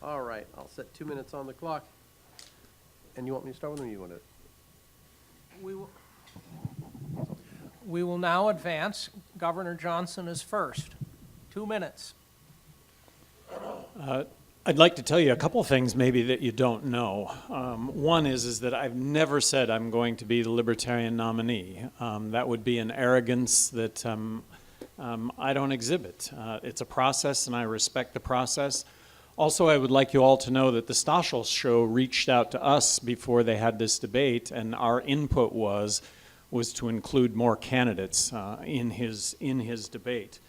All right, I'll set 2 minutes on the clock. And you want me to start with them, or you want to? We will now advance. Governor Johnson is first. 2 minutes. I'd like to tell you a couple things maybe that you don't know. One is that I've never said I'm going to be the Libertarian nominee. That would be an arrogance that I don't exhibit. It's a process, and I respect the process. Also, I would like you all to know that the Stoschel Show reached out to us before they had this debate, and our input was to include more candidates in his debate.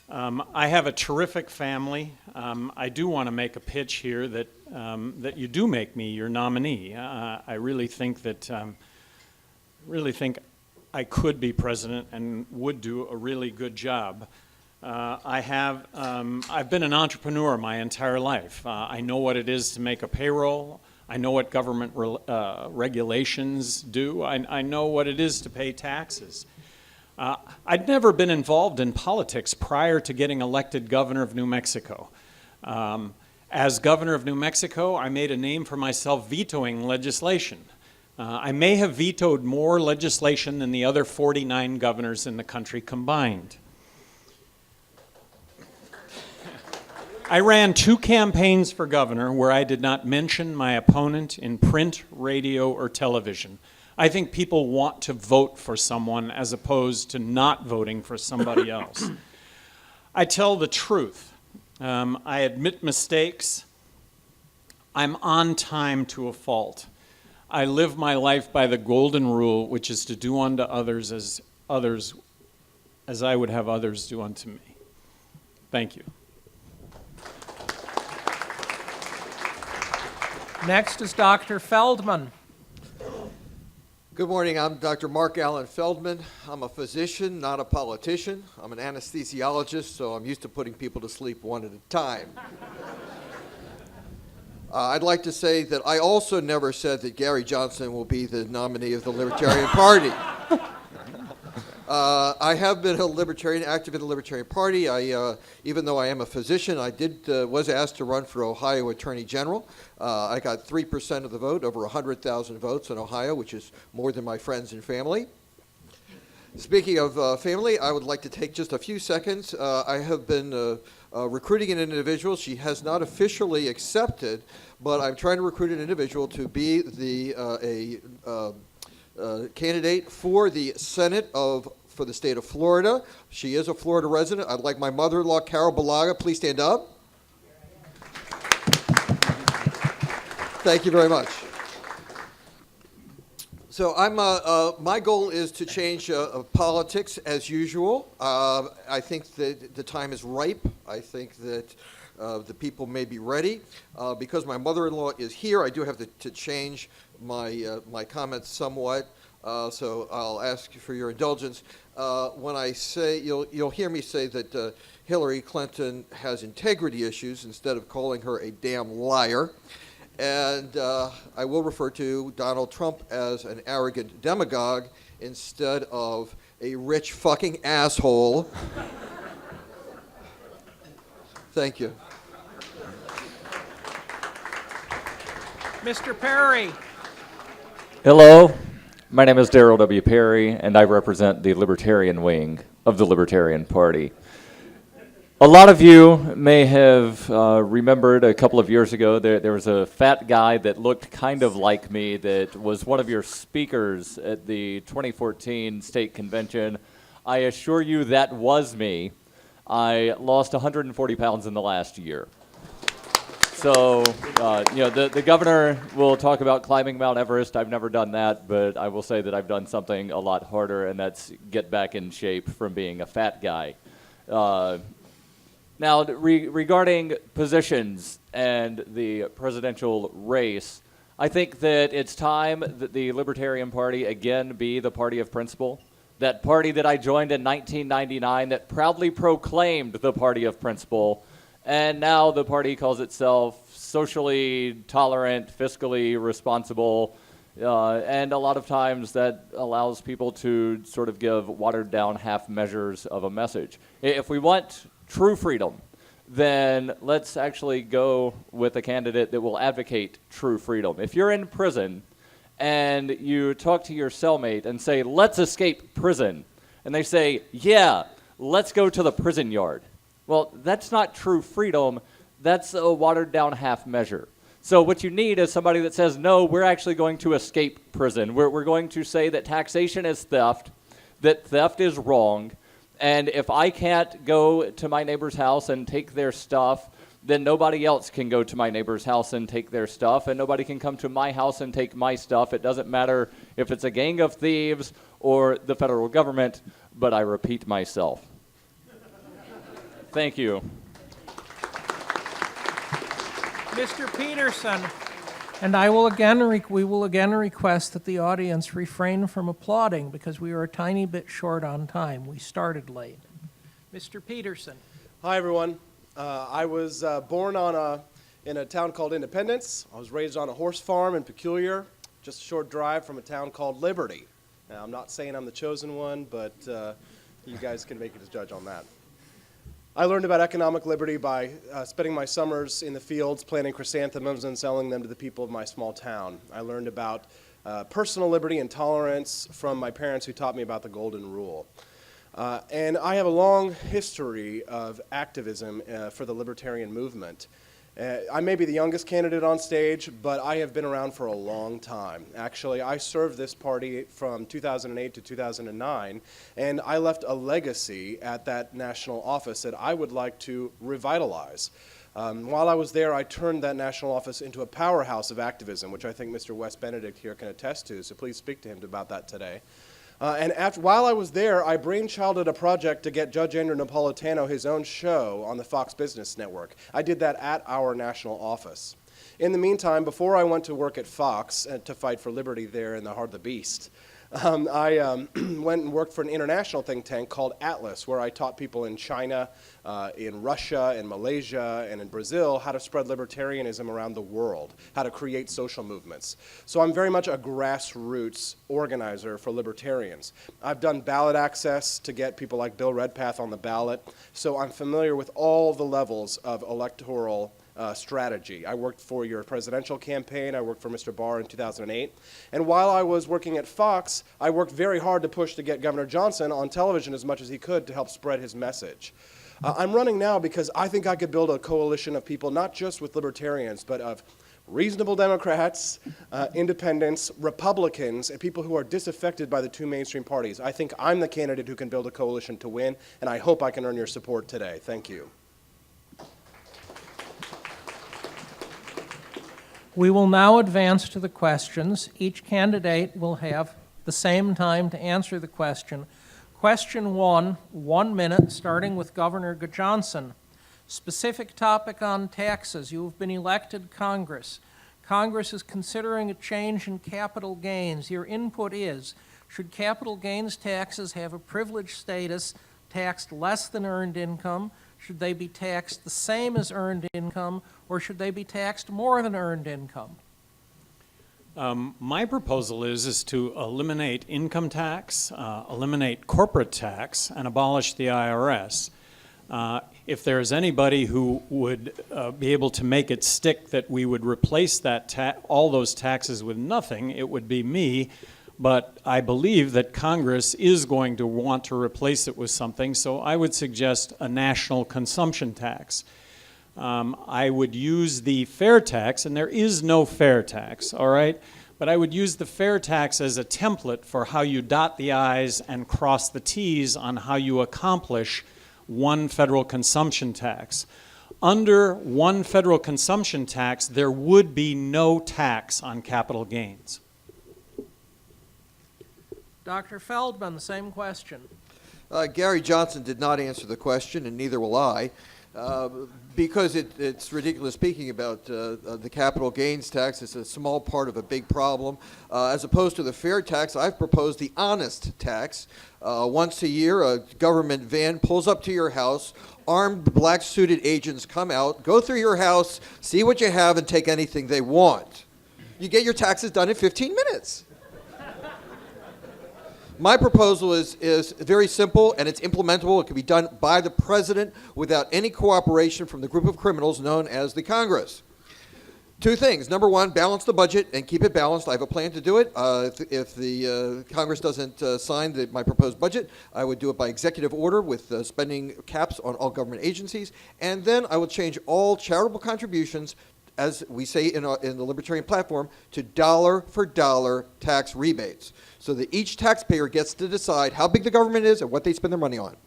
I have a terrific family. I do want to make a pitch here that that you do make me your nominee. I really think I could be president and would do a really good job. I've been an entrepreneur my entire life. I know what it is to make a payroll. I know what government regulations do. I know what it is to pay taxes. I'd never been involved in politics prior to getting elected governor of New Mexico. As governor of New Mexico, I made a name for myself vetoing legislation. I may have vetoed more legislation than the other 49 governors in the country combined. I ran 2 campaigns for governor where I did not mention my opponent in print, radio, or television. I think people want to vote for someone as opposed to not voting for somebody else. I tell the truth. I admit mistakes. I'm on time to a fault. I live my life by the golden rule, which is to do unto others as I would have others do unto me. Thank you. Next is Dr. Feldman. Good morning. I'm Dr. Mark Allen Feldman. I'm a physician, not a politician. I'm an anesthesiologist, so I'm used to putting people to sleep one at a time. I'd like to say that I also never said that Gary Johnson will be the nominee of the Libertarian Party. I have been a Libertarian, active in the Libertarian Party. Even though I am a physician, I was asked to run for Ohio Attorney General. I got 3% of the vote, over 100,000 votes in Ohio, which is more than my friends and family. Speaking of family, I would like to take just a few seconds. I have been recruiting an individual. She has not officially accepted, but I'm trying to recruit an individual to be a candidate for the Senate for the state of Florida. She is a Florida resident. I'd like my mother-in-law, Carol Balaga. Please stand up. Thank you very much. So my goal is to change politics as usual. I think that the time is ripe. I think that the people may be ready. Because my mother-in-law is here, I do have to change my comments somewhat. So I'll ask you for your indulgence. When I say, you'll hear me say that Hillary Clinton has integrity issues instead of calling her a damn liar. And I will refer to Donald Trump as an arrogant demagogue instead of a rich fucking asshole. Thank you. Mr. Perry. Hello, my name is Darrell W. Perry, and I represent the Libertarian wing of the Libertarian Party. A lot of you may have remembered a couple of years ago there was a fat guy that looked kind of like me that was one of your speakers at the 2014 state convention. I assure you that was me. I lost 140 pounds in the last year. So, the governor will talk about climbing Mount Everest. I've never done that, but I will say that I've done something a lot harder, and that's get back in shape from being a fat guy. Now, regarding positions and the presidential race, I think that it's time that the Libertarian Party again be the party of principle. That party that I joined in 1999 that proudly proclaimed the party of principle. And now the party calls itself socially tolerant, fiscally responsible, and a lot of times that allows people to sort of give watered down half measures of a message. If we want true freedom, then let's actually go with a candidate that will advocate true freedom. If you're in prison and you talk to your cellmate and say, let's escape prison, and they say, yeah, let's go to the prison yard. Well, that's not true freedom. That's a watered-down half measure. So what you need is somebody that says, no, we're actually going to escape prison. We're going to say that taxation is theft, that theft is wrong, and if I can't go to my neighbor's house and take their stuff, then nobody else can go to my neighbor's house and take their stuff, and nobody can come to my house and take my stuff. It doesn't matter if it's a gang of thieves or the federal government, but I repeat myself. Thank you. Mr. Peterson, and we will again request that the audience refrain from applauding because we are a tiny bit short on time. We started late. Mr. Peterson. Hi, everyone. I was born in a town called Independence. I was raised on a horse farm in Peculiar, just a short drive from a town called Liberty. Now, I'm not saying I'm the chosen one, but you guys can make a judge on that. I learned about economic liberty by spending my summers in the fields planting chrysanthemums and selling them to the people of my small town. I learned about personal liberty and tolerance from my parents who taught me about the Golden Rule. And I have a long history of activism for the libertarian movement. I may be the youngest candidate on stage, but I have been around for a long time. Actually, I served this party from 2008 to 2009, and I left a legacy at that national office that I would like to revitalize. While I was there, I turned that national office into a powerhouse of activism, which I think Mr. Wes Benedict here can attest to, so please speak to him about that today. While I was there, I brainchilded a project to get Judge Andrew Napolitano his own show on the Fox Business Network. I did that at our national office. In the meantime, before I went to work at Fox to fight for liberty there in the heart of the beast, I went and worked for an international think tank called Atlas, where I taught people in China, in Russia, in Malaysia, and in Brazil how to spread libertarianism around the world, how to create social movements. So I'm very much a grassroots organizer for libertarians. I've done ballot access to get people like Bill Redpath on the ballot, so I'm familiar with all the levels of electoral strategy. I worked for your presidential campaign. I worked for Mr. Barr in 2008. And while I was working at Fox, I worked very hard to push to get Governor Johnson on television as much as he could to help spread his message. I'm running now because I think I could build a coalition of people, not just with libertarians, but of reasonable Democrats, independents, Republicans, and people who are disaffected by the two mainstream parties. I think I'm the candidate who can build a coalition to win, and I hope I can earn your support today. Thank you. We will now advance to the questions. Each candidate will have the same time to answer the question. Question 1, 1 minute, starting with Governor Johnson. Specific topic on taxes. You have been elected Congress. Congress is considering a change in capital gains. Your input is, should capital gains taxes have a privileged status, taxed less than earned income? Should they be taxed the same as earned income, or should they be taxed more than earned income? My proposal is to eliminate income tax, eliminate corporate tax, and abolish the IRS. If there is anybody who would be able to make it stick that we would replace all those taxes with nothing, it would be me. But I believe that Congress is going to want to replace it with something, so I would suggest a national consumption tax. I would use the fair tax, and there is no fair tax, all right? But I would use the fair tax as a template for how you dot the I's and cross the T's on how you accomplish one federal consumption tax. Under one federal consumption tax, there would be no tax on capital gains. Dr. Feldman, the same question. Gary Johnson did not answer the question, and neither will I, because it's ridiculous speaking about the capital gains tax. It's a small part of a big problem. As opposed to the fair tax, I've proposed the honest tax. Once a year, a government van pulls up to your house, armed black-suited agents come out, go through your house, see what you have, and take anything they want. You get your taxes done in 15 minutes. My proposal is very simple, and it's implementable. It can be done by the president without any cooperation from the group of criminals known as the Congress. Two things. Number one, balance the budget and keep it balanced. I have a plan to do it. If the Congress doesn't sign my proposed budget, I would do it by executive order with spending caps on all government agencies. And then I will change all charitable contributions, as we say in the Libertarian platform, to dollar-for-dollar tax rebates, so that each taxpayer gets to decide how big the government is and what they spend their money on.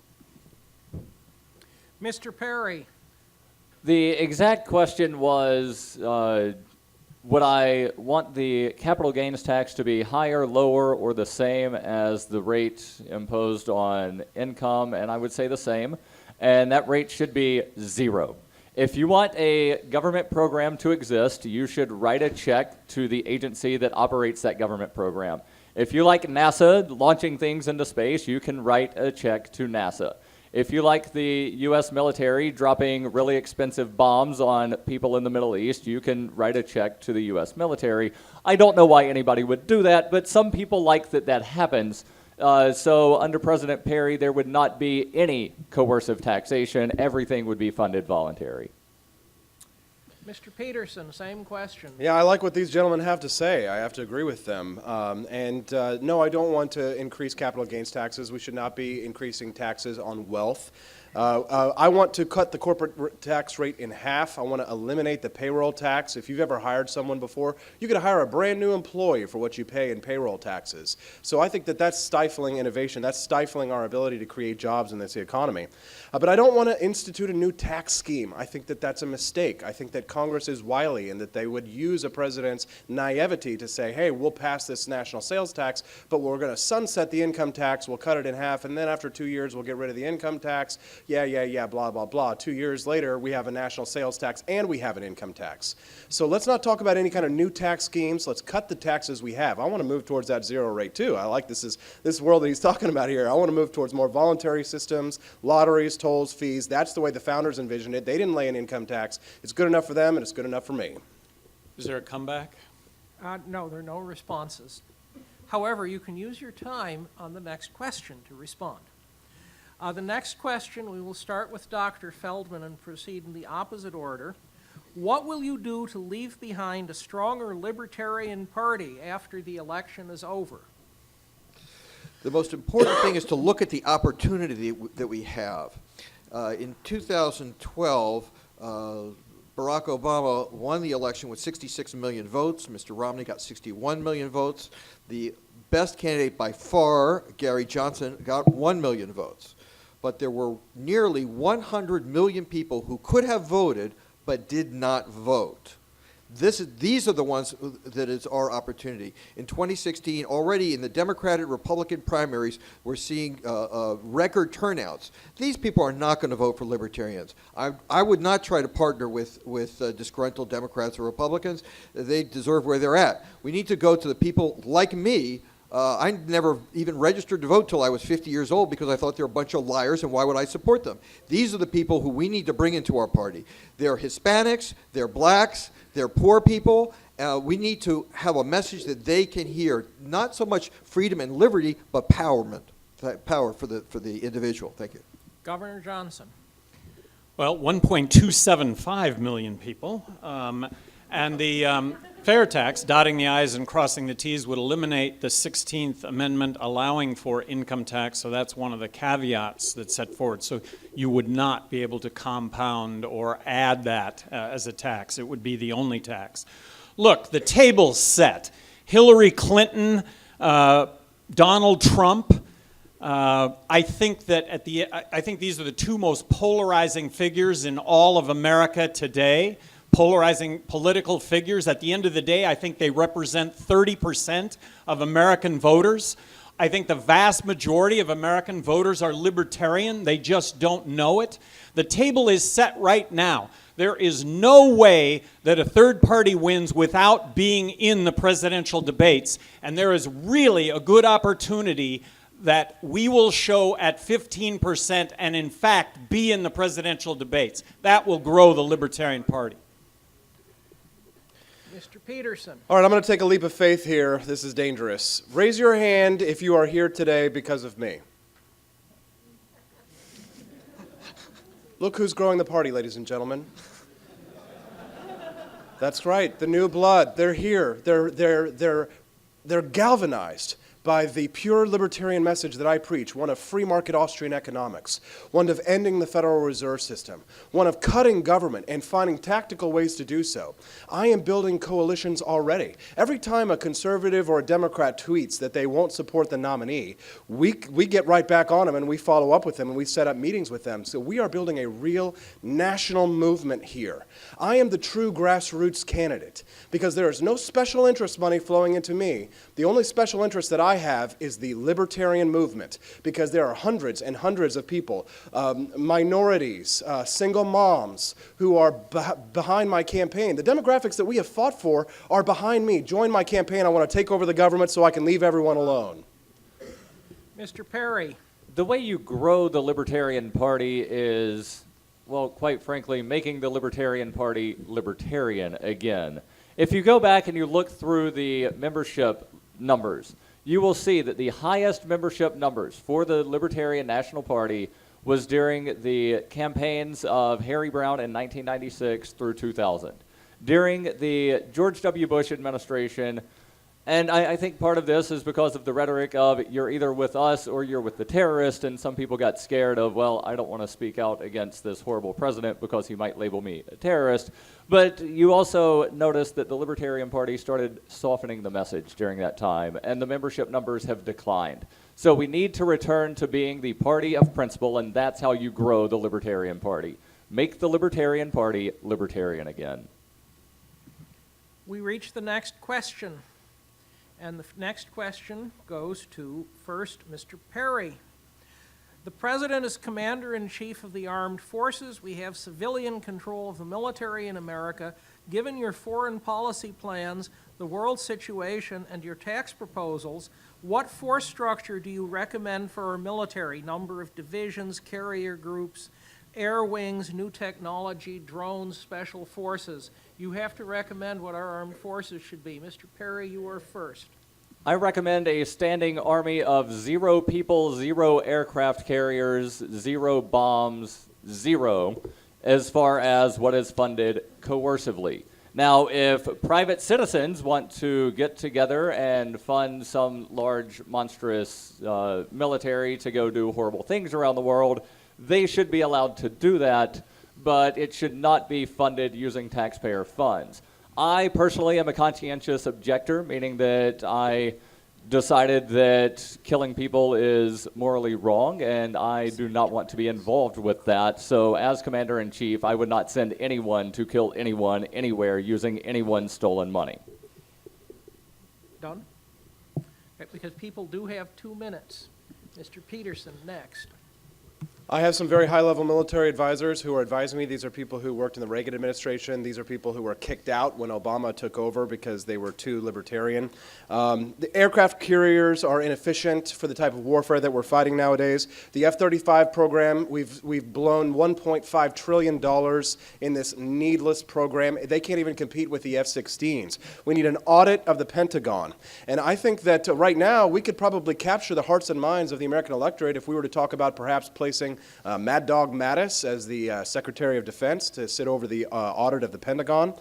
Mr. Perry. The exact question was, would I want the capital gains tax to be higher, lower, or the same as the rate imposed on income? And I would say the same. And that rate should be 0. If you want a government program to exist, you should write a check to the agency that operates that government program. If you like NASA launching things into space, you can write a check to NASA. If you like the U.S. military dropping really expensive bombs on people in the Middle East, you can write a check to the U.S. military. I don't know why anybody would do that, but some people like that happens. So under President Perry, there would not be any coercive taxation. Everything would be funded voluntary. Mr. Peterson, same question. Yeah, I like what these gentlemen have to say. I have to agree with them. No, I don't want to increase capital gains taxes. We should not be increasing taxes on wealth. I want to cut the corporate tax rate in half. I want to eliminate the payroll tax. If you've ever hired someone before, you could hire a brand new employee for what you pay in payroll taxes. So I think that that's stifling innovation. That's stifling our ability to create jobs in this economy. But I don't want to institute a new tax scheme. I think that that's a mistake. I think that Congress is wily and that they would use a president's naivety to say, hey, we'll pass this national sales tax, but we're going to sunset the income tax, we'll cut it in half, and then after 2 years we'll get rid of the income tax. Yeah, blah, blah, blah. 2 years later, we have a national sales tax and we have an income tax. So let's not talk about any kind of new tax schemes. Let's cut the taxes we have. I want to move towards that zero rate too. I like this world that he's talking about here. I want to move towards more voluntary systems, lotteries, tolls, fees. That's the way the founders envisioned it. They didn't lay an income tax. It's good enough for them and it's good enough for me. Is there a comeback? No, there are no responses. However, you can use your time on the next question to respond. The next question, we will start with Dr. Feldman and proceed in the opposite order. What will you do to leave behind a stronger Libertarian Party after the election is over? The most important thing is to look at the opportunity that we have. In 2012, Barack Obama won the election with 66 million votes. Mr. Romney got 61 million votes. The best candidate by far, Gary Johnson, got 1 million votes. But there were nearly 100 million people who could have voted but did not vote. These are the ones that is our opportunity. In 2016, already in the Democratic-Republican primaries, we're seeing record turnouts. These people are not going to vote for Libertarians. I would not try to partner with disgruntled Democrats or Republicans. They deserve where they're at. We need to go to the people like me. I never even registered to vote till I was 50 years old because I thought they were a bunch of liars, and why would I support them? These are the people who we need to bring into our party. They're Hispanics, they're blacks, they're poor people. We need to have a message that they can hear, not so much freedom and liberty, but power for the individual. Thank you. Governor Johnson. Well, 1.275 million people. And the fair tax, dotting the I's and crossing the T's, would eliminate the 16th Amendment allowing for income tax, so that's one of the caveats that's set forward. So you would not be able to compound or add that as a tax. It would be the only tax. Look, the table's set. Hillary Clinton, Donald Trump. I think these are the two most polarizing figures in all of America today. Polarizing political figures. At the end of the day, I think they represent 30% of American voters. I think the vast majority of American voters are libertarian. They just don't know it. The table is set right now. There is no way that a third party wins without being in the presidential debates. And there is really a good opportunity that we will show at 15% and in fact be in the presidential debates. That will grow the Libertarian Party. Mr. Peterson. All right, I'm going to take a leap of faith here. This is dangerous. Raise your hand if you are here today because of me. Look who's growing the party, ladies and gentlemen. That's right, the new blood. They're here. They're galvanized by the pure libertarian message that I preach, one of free market Austrian economics, one of ending the Federal Reserve System, one of cutting government and finding tactical ways to do so. I am building coalitions already. Every time a conservative or a Democrat tweets that they won't support the nominee, we get right back on them and we follow up with them and we set up meetings with them. So we are building a real national movement here. I am the true grassroots candidate because there is no special interest money flowing into me. The only special interest that I have is the libertarian movement, because there are hundreds and hundreds of people, minorities, single moms, who are behind my campaign. The demographics that we have fought for are behind me. Join my campaign. I want to take over the government so I can leave everyone alone. Mr. Perry. The way you grow the Libertarian Party is, well, quite frankly, making the Libertarian Party libertarian again. If you go back and you look through the membership numbers, you will see that the highest membership numbers for the Libertarian National Party was during the campaigns of Harry Brown in 1996 through 2000. During the George W. Bush administration, and I think part of this is because of the rhetoric of you're either with us or you're with the terrorist, and some people got scared of, well, I don't want to speak out against this horrible president because he might label me a terrorist. But you also notice that the Libertarian Party started softening the message during that time, and the membership numbers have declined. So we need to return to being the party of principle, and that's how you grow the Libertarian Party. Make the Libertarian Party libertarian again. We reach the next question. And the next question goes to, first, Mr. Perry. The President is Commander-in-Chief of the Armed Forces. We have civilian control of the military in America. Given your foreign policy plans, the world situation, and your tax proposals, what force structure do you recommend for our military? Number of divisions, carrier groups, air wings, new technology, drones, special forces. You have to recommend what our armed forces should be. Mr. Perry, you are first. I recommend a standing army of 0 people, 0 aircraft carriers, 0 bombs, 0, as far as what is funded coercively. Now, if private citizens want to get together and fund some large, monstrous military to go do horrible things around the world, they should be allowed to do that, but it should not be funded using taxpayer funds. I personally am a conscientious objector, meaning that I decided that killing people is morally wrong, and I do not want to be involved with that. So as Commander-in-Chief, I would not send anyone to kill anyone, anywhere, using anyone's stolen money. Done? Okay, because people do have 2 minutes. Mr. Peterson, next. I have some very high-level military advisors who are advising me. These are people who worked in the Reagan administration. These are people who were kicked out when Obama took over because they were too libertarian. The aircraft carriers are inefficient for the type of warfare that we're fighting nowadays. The F-35 program, we've blown $1.5 trillion in this needless program. They can't even compete with the F-16s. We need an audit of the Pentagon. And I think that right now we could probably capture the hearts and minds of the American electorate if we were to talk about perhaps placing Mad Dog Mattis as the Secretary of Defense to sit over the audit of the Pentagon.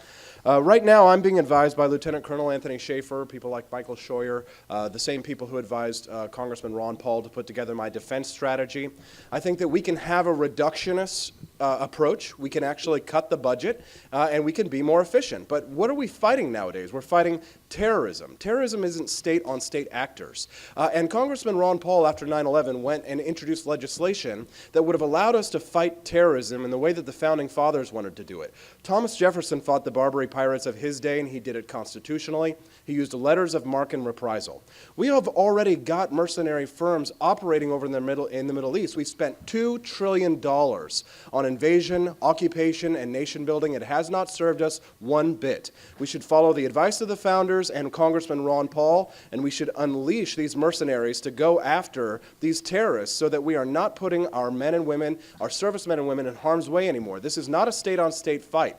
Right now, I'm being advised by Lieutenant Colonel Anthony Schaefer, people like Michael Scheuer, the same people who advised Congressman Ron Paul to put together my defense strategy. I think that we can have a reductionist approach. We can actually cut the budget, and we can be more efficient. But what are we fighting nowadays? We're fighting terrorism. Terrorism isn't state-on-state actors. And Congressman Ron Paul, after 9/11, went and introduced legislation that would have allowed us to fight terrorism in the way that the Founding Fathers wanted to do it. Thomas Jefferson fought the Barbary pirates of his day, and he did it constitutionally. He used letters of marque and reprisal. We have already got mercenary firms operating over in the Middle East. We spent $2 trillion on on invasion, occupation, and nation building. It has not served us one bit. We should follow the advice of the founders and Congressman Ron Paul, and we should unleash these mercenaries to go after these terrorists so that we are not putting our men and women, our servicemen and women, in harm's way anymore. This is not a state-on-state fight.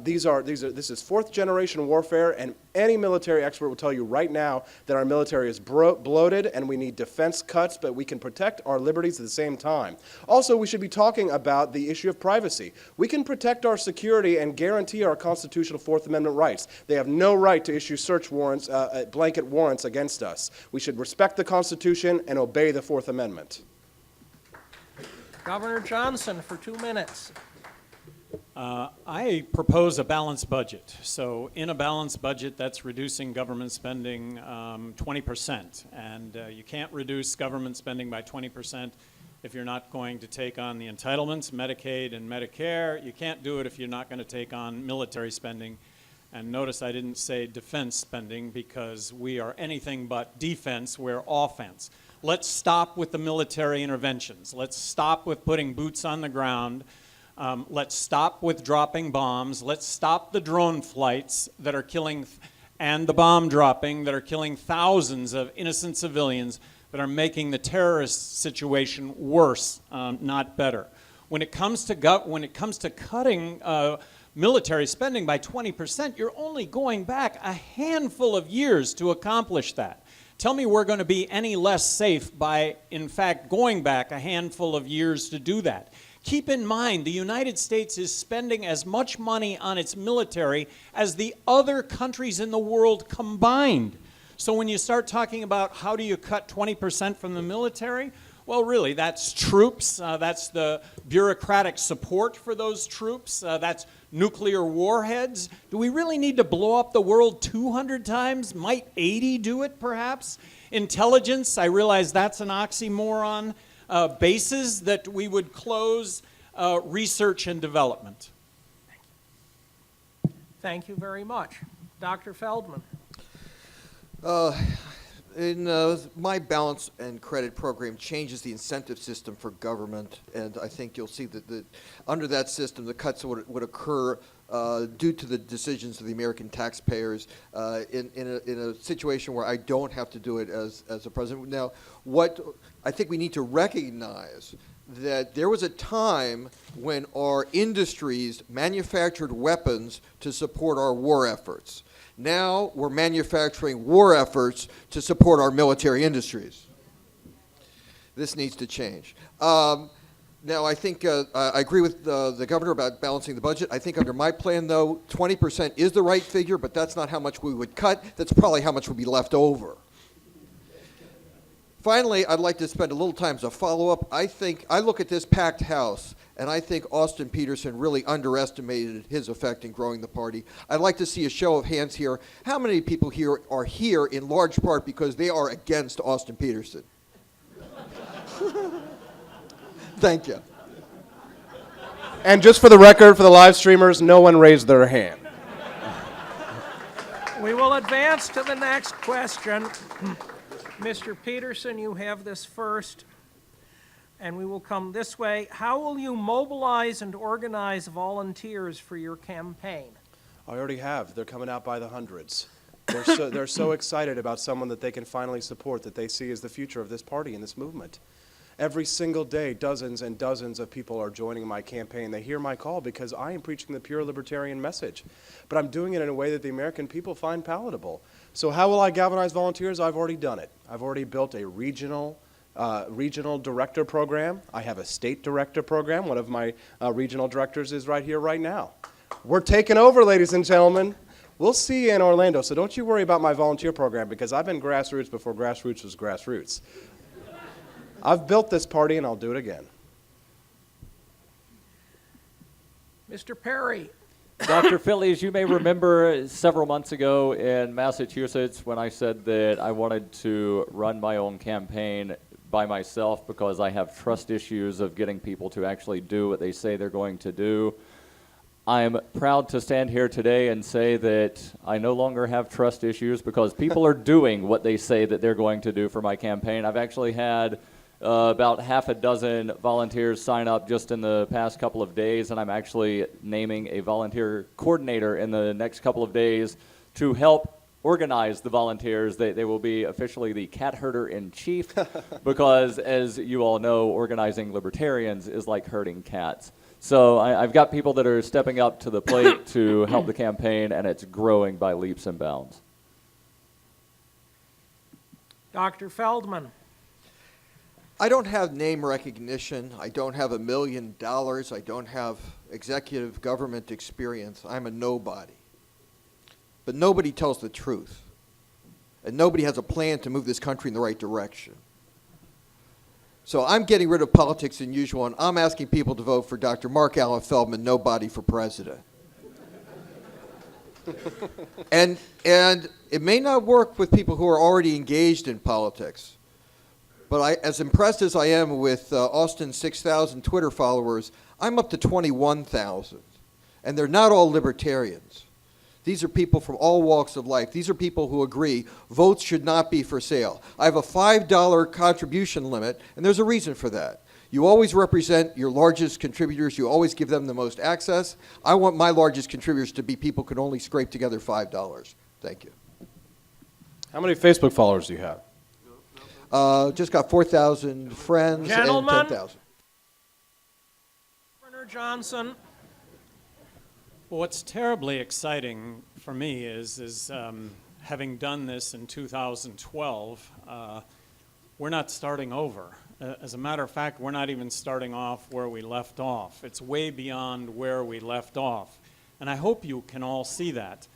This is fourth-generation warfare, and any military expert will tell you right now that our military is bloated and we need defense cuts, but we can protect our liberties at the same time. Also, we should be talking about the issue of privacy. We can protect our security and guarantee our constitutional Fourth Amendment rights. They have no right to issue search warrants, blanket warrants against us. We should respect the Constitution and obey the Fourth Amendment. Governor Johnson for 2 minutes. I propose a balanced budget. So in a balanced budget, that's reducing government spending 20%. And you can't reduce government spending by 20% if you're not going to take on the entitlements, Medicaid and Medicare. You can't do it if you're not going to take on military spending. And notice I didn't say defense spending because we are anything but defense, we're offense. Let's stop with the military interventions. Let's stop with putting boots on the ground. Let's stop with dropping bombs. Let's stop the drone flights that are killing, and the bomb dropping that are killing thousands of innocent civilians that are making the terrorist situation worse, not better. When it comes to cutting military spending by 20%, you're only going back a handful of years to accomplish that. Tell me we're going to be any less safe by, in fact, going back a handful of years to do that. Keep in mind, the United States is spending as much money on its military as the other countries in the world combined. So when you start talking about how do you cut 20% from the military, well, really, that's troops, that's the bureaucratic support for those troops, that's nuclear warheads. Do we really need to blow up the world 200 times? Might 80 do it, perhaps? Intelligence, I realize that's an oxymoron. Bases that we would close, research and development. Thank you very much. Dr. Feldman. My balance and credit program changes the incentive system for government, and I think you'll see that under that system, the cuts would occur due to the decisions of the American taxpayers in a situation where I don't have to do it as a president. Now, what I think we need to recognize that there was a time when our industries manufactured weapons to support our war efforts. Now we're manufacturing war efforts to support our military industries. This needs to change. Now, I think I agree with the governor about balancing the budget. I think under my plan, though, 20% is the right figure, but that's not how much we would cut. That's probably how much would be left over. Finally, I'd like to spend a little time as a follow-up. I look at this packed house, and I think Austin Peterson really underestimated his effect in growing the party. I'd like to see a show of hands here. How many people here are here in large part because they are against Austin Peterson? Thank you. And just for the record, for the live streamers, no one raised their hand. We will advance to the next question. Mr. Peterson, you have this first, and we will come this way. How will you mobilize and organize volunteers for your campaign? I already have. They're coming out by the hundreds. They're so excited about someone that they can finally support, that they see as the future of this party and this movement. Every single day, dozens and dozens of people are joining my campaign. They hear my call because I am preaching the pure libertarian message. But I'm doing it in a way that the American people find palatable. So how will I galvanize volunteers? I've already done it. I've already built a regional director program. I have a state director program. One of my regional directors is right here right now. We're taking over, ladies and gentlemen. We'll see you in Orlando, so don't you worry about my volunteer program because I've been grassroots before grassroots was grassroots. I've built this party, and I'll do it again. Mr. Perry. Dr. Phillies, you may remember several months ago in Massachusetts when I said that I wanted to run my own campaign by myself because I have trust issues of getting people to actually do what they say they're going to do. I'm proud to stand here today and say that I no longer have trust issues because people are doing what they say that they're going to do for my campaign. I've actually had about half a dozen volunteers sign up just in the past couple of days, and I'm actually naming a volunteer coordinator in the next couple of days to help organize the volunteers. They will be officially the cat herder in chief because, as you all know, organizing libertarians is like herding cats. So I've got people that are stepping up to the plate to help the campaign, and it's growing by leaps and bounds. Dr. Feldman. I don't have name recognition. I don't have $1 million. I don't have executive government experience. I'm a nobody. But nobody tells the truth. And nobody has a plan to move this country in the right direction. So I'm getting rid of politics as usual, and I'm asking people to vote for Dr. Mark Allen Feldman, nobody for president. and it may not work with people who are already engaged in politics. But as impressed as I am with Austin's 6,000 Twitter followers, I'm up to 21,000. And they're not all libertarians. These are people from all walks of life. These are people who agree votes should not be for sale. I have a $5 contribution limit, and there's a reason for that. You always represent your largest contributors. You always give them the most access. I want my largest contributors to be people who can only scrape together $5. Thank you. How many Facebook followers do you have? Just got 4,000 friends Gentlemen. and 10,000. Governor Johnson. Well, what's terribly exciting for me is having done this in 2012, we're not starting over. As a matter of fact, we're not even starting off where we left off. It's way beyond where we left off. And I hope you can all see that.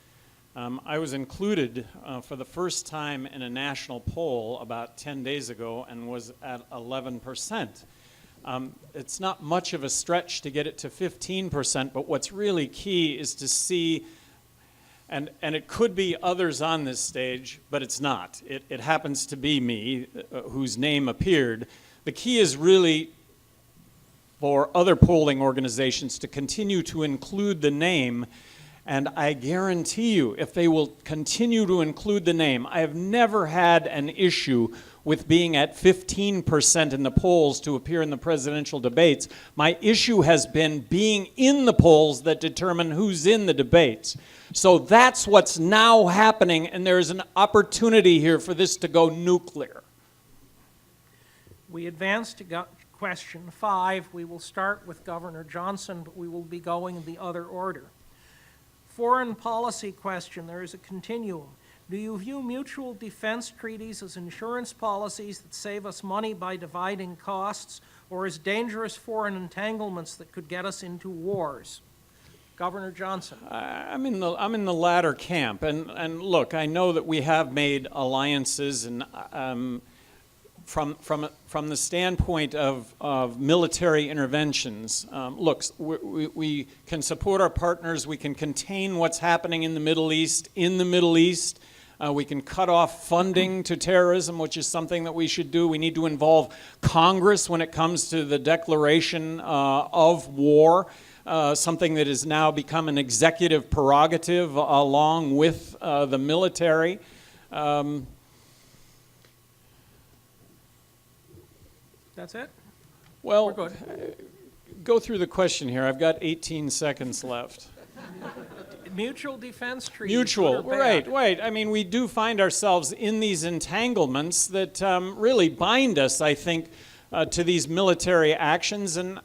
I was included for the first time in a national poll about 10 days ago and was at 11%. It's not much of a stretch to get it to 15%, but what's really key is to see, and it could be others on this stage, but it's not. It happens to be me, whose name appeared. The key is really for other polling organizations to continue to include the name. And I guarantee you, if they will continue to include the name, I have never had an issue with being at 15% in the polls to appear in the presidential debates. My issue has been being in the polls that determine who's in the debates. So that's what's now happening, and there's an opportunity here for this to go nuclear. We advance to question 5. We will start with Governor Johnson, but we will be going in the other order. Foreign policy question, there is a continuum. Do you view mutual defense treaties as insurance policies that save us money by dividing costs, or as dangerous foreign entanglements that could get us into wars? Governor Johnson. I'm in the latter camp, and look, I know that we have made alliances, and from the standpoint of military interventions, look, we can support our partners. We can contain what's happening in the Middle East. We can cut off funding to terrorism, which is something that we should do. We need to involve Congress when it comes to the declaration of war, something that has now become an executive prerogative along with the military. That's it? Well, We're good. Go through the question here. I've got 18 seconds left. Mutual defense treaties. Mutual, good or bad? right. I mean, we do find ourselves in these entanglements that really bind us, I think, to these military actions, and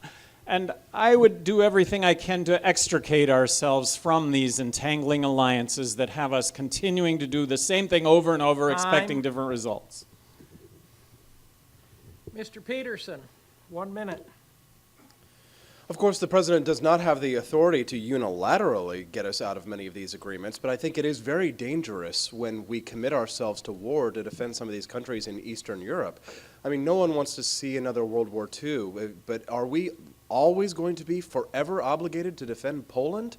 I would do everything I can to extricate ourselves from these entangling alliances that have us continuing to do the same thing over and over, expecting different results. Mr. Peterson, 1 minute. Of course, the president does not have the authority to unilaterally get us out of many of these agreements, but I think it is very dangerous when we commit ourselves to war to defend some of these countries in Eastern Europe. I mean, no one wants to see another World War II, but are we always going to be forever obligated to defend Poland?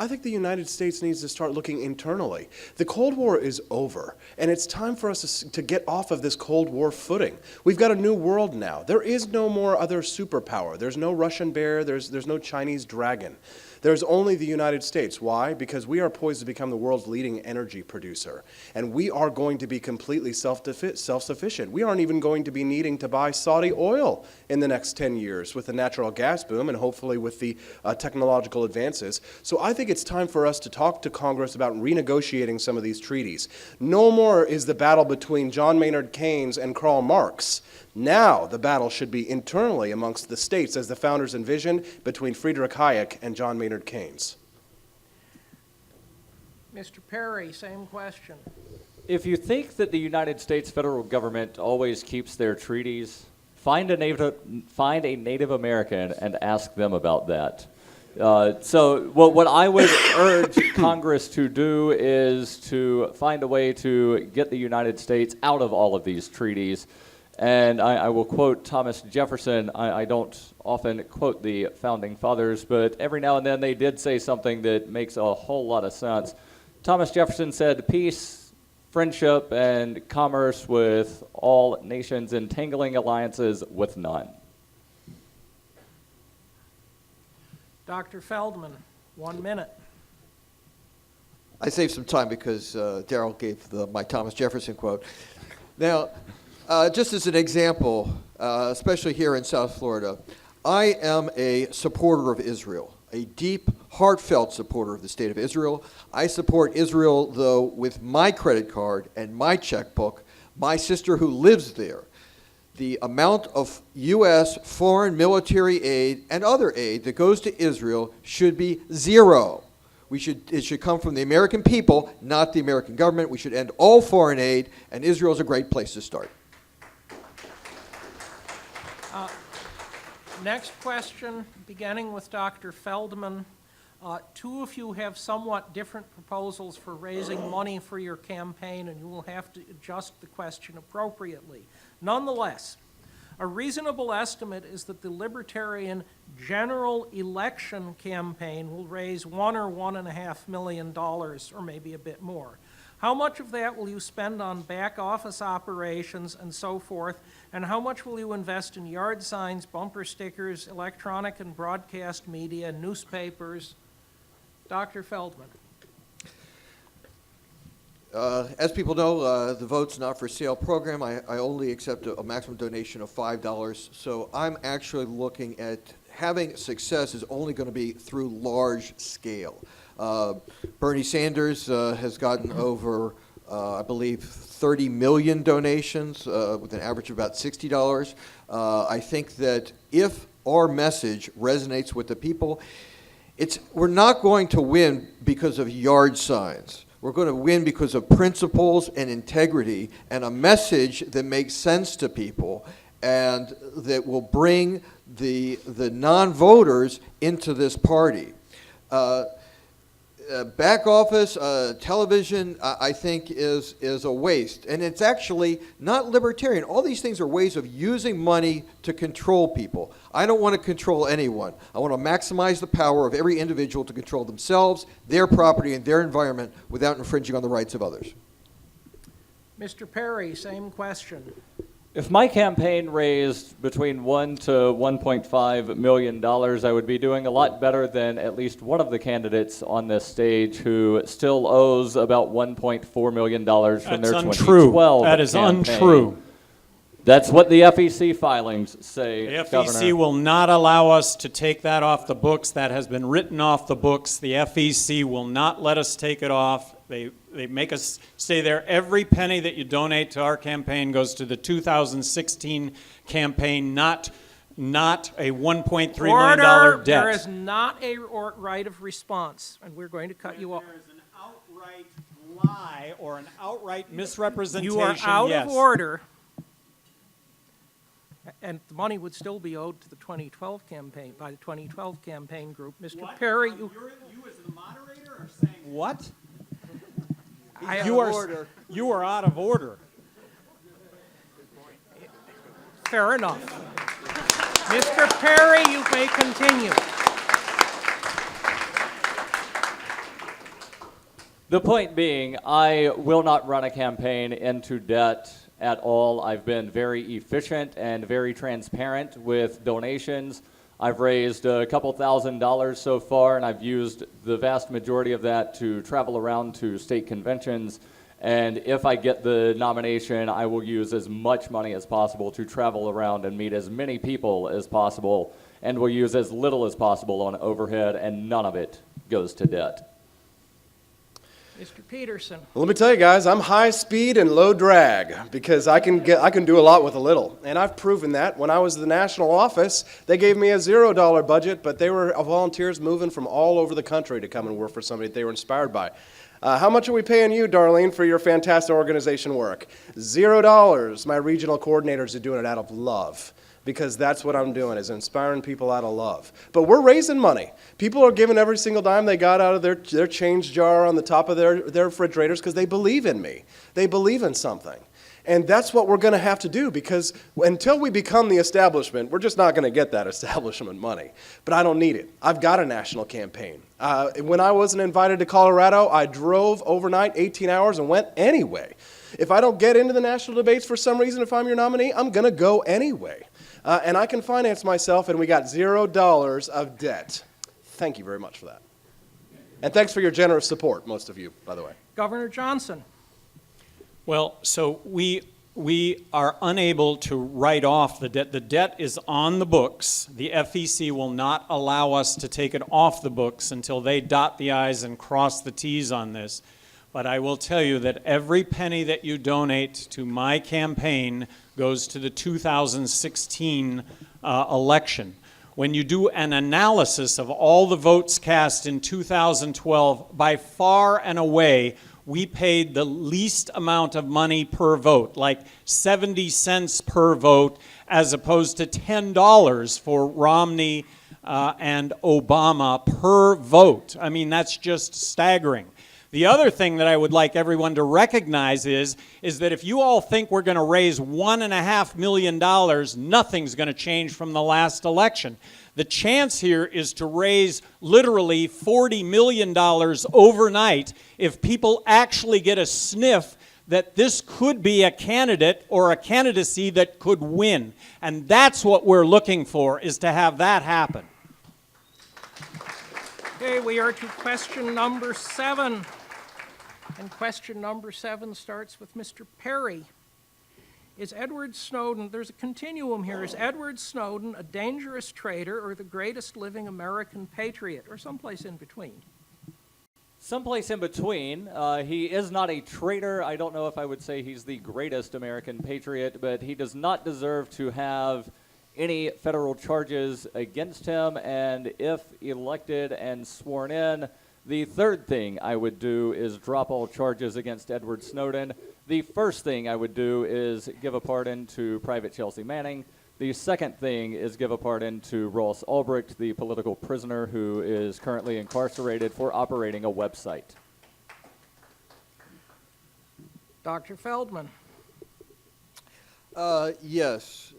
I think the United States needs to start looking internally. The Cold War is over, and it's time for us to get off of this Cold War footing. We've got a new world now. There is no more other superpower. There's no Russian bear. There's no Chinese dragon. There's only the United States. Why? Because we are poised to become the world's leading energy producer. And we are going to be completely self-sufficient. We aren't even going to be needing to buy Saudi oil in the next 10 years with the natural gas boom and hopefully with the technological advances. So I think it's time for us to talk to Congress about renegotiating some of these treaties. No more is the battle between John Maynard Keynes and Karl Marx. Now the battle should be internally amongst the states as the founders envisioned between Friedrich Hayek and John Maynard Keynes. Mr. Perry, same question. If you think that the United States federal government always keeps their treaties, find a Native American and ask them about that. So what I would urge Congress to do is to find a way to get the United States out of all of these treaties. And I will quote Thomas Jefferson. I don't often quote the founding fathers, but every now and then they did say something that makes a whole lot of sense. Thomas Jefferson said, "Peace, friendship, and commerce with all nations, entangling alliances with none." Dr. Feldman, 1 minute. I saved some time because Darrell gave my Thomas Jefferson quote. Now, just as an example, especially here in South Florida, I am a supporter of Israel, a deep, heartfelt supporter of the state of Israel. I support Israel, though, with my credit card and my checkbook, my sister who lives there. The amount of U.S. foreign military aid and other aid that goes to Israel should be zero. It should come from the American people, not the American government. We should end all foreign aid, and Israel is a great place to start. Next question, beginning with Dr. Feldman. Two of you have somewhat different proposals for raising money for your campaign, and you will have to adjust the question appropriately. Nonetheless, a reasonable estimate is that the Libertarian general election campaign will raise $1 or $1.5 million, or maybe a bit more. How much of that will you spend on back office operations and so forth, and how much will you invest in yard signs, bumper stickers, electronic and broadcast media, newspapers? Dr. Feldman. As people know, the Vote's Not for Sale program, I only accept a maximum donation of $5. So I'm actually looking at having success is only going to be through large scale. Bernie Sanders has gotten over, I believe, 30 million donations with an average of about $60. I think that if our message resonates with the people, we're not going to win because of yard signs. We're going to win because of principles and integrity and a message that makes sense to people and that will bring the non-voters into this party. Back office, television, I think is a waste. And it's actually not libertarian. All these things are ways of using money to control people. I don't want to control anyone. I want to maximize the power of every individual to control themselves, their property, and their environment without infringing on the rights of others. Mr. Perry, same question. If my campaign raised between $1 to $1.5 million, I would be doing a lot better than at least one of the candidates on this stage who still owes about $1.4 million from their 2012 That is campaign. untrue. That's what the FEC filings say, The FEC Governor. will not allow us to take that off the books. That has been written off the books. The FEC will not let us take it off. They make us stay there. Every penny that you donate to our campaign goes to the 2016 campaign, not a $1.3 million debt. There is not a right of response, and we're going to cut you off. There is an outright lie or an outright misrepresentation. You are out yes. of order, and the money would still be owed to the 2012 campaign, by the 2012 campaign group. Mr. What? Perry, You as the moderator are saying what? You are out of order. fair enough. Mr. Perry, you may continue. The point being, I will not run a campaign into debt at all. I've been very efficient and very transparent with donations. I've raised a couple $1,000s so far, and I've used the vast majority of that to travel around to state conventions. And if I get the nomination, I will use as much money as possible to travel around and meet as many people as possible, and will use as little as possible on overhead, and none of it goes to debt. Mr. Peterson. Well, let me tell you guys, I'm high speed and low drag because I can do a lot with a little. And I've proven that. When I was in the national office, they gave me a $0 budget, but they were volunteers moving from all over the country to come and work for somebody that they were inspired by. How much are we paying you, Darlene, for your fantastic organization work? $0. My regional coordinators are doing it out of love, because that's what I'm doing, is inspiring people out of love. But we're raising money. People are giving every single dime they got out of their change jar on the top of their refrigerators because they believe in me. They believe in something. And that's what we're going to have to do, because until we become the establishment, we're just not going to get that establishment money. But I don't need it. I've got a national campaign. When I wasn't invited to Colorado, I drove overnight 18 hours and went anyway. If I don't get into the national debates for some reason, if I'm your nominee, I'm going to go anyway. And I can finance myself, and we got $0 of debt. Thank you very much for that. And thanks for your generous support, most of you, by the way. Governor Johnson. Well, so we are unable to write off the debt. The debt is on the books. The FEC will not allow us to take it off the books until they dot the I's and cross the T's on this. But I will tell you that every penny that you donate to my campaign goes to the 2016 election. When you do an analysis of all the votes cast in 2012, by far and away, we paid the least amount of money per vote, like 70 cents per vote, as opposed to $10 for Romney and Obama per vote. I mean, that's just staggering. The other thing that I would like everyone to recognize is that if you all think we're going to raise $1.5 million, nothing's going to change from the last election. The chance here is to raise literally $40 million overnight if people actually get a sniff that this could be a candidate or a candidacy that could win. And that's what we're looking for, is to have that happen. Okay, we are to question number 7. And question number 7 starts with Mr. Perry. Is Edward Snowden, there's a continuum here, is Edward Snowden a dangerous traitor or the greatest living American patriot, or someplace in between? Someplace in between. He is not a traitor. I don't know if I would say he's the greatest American patriot, but he does not deserve to have any federal charges against him, and if elected and sworn in, the third thing I would do is drop all charges against Edward Snowden. The first thing I would do is give a pardon to Private Chelsea Manning. The second thing is give a pardon to Ross Ulbricht, the political prisoner who is currently incarcerated for operating a website. Dr. Feldman. Yes.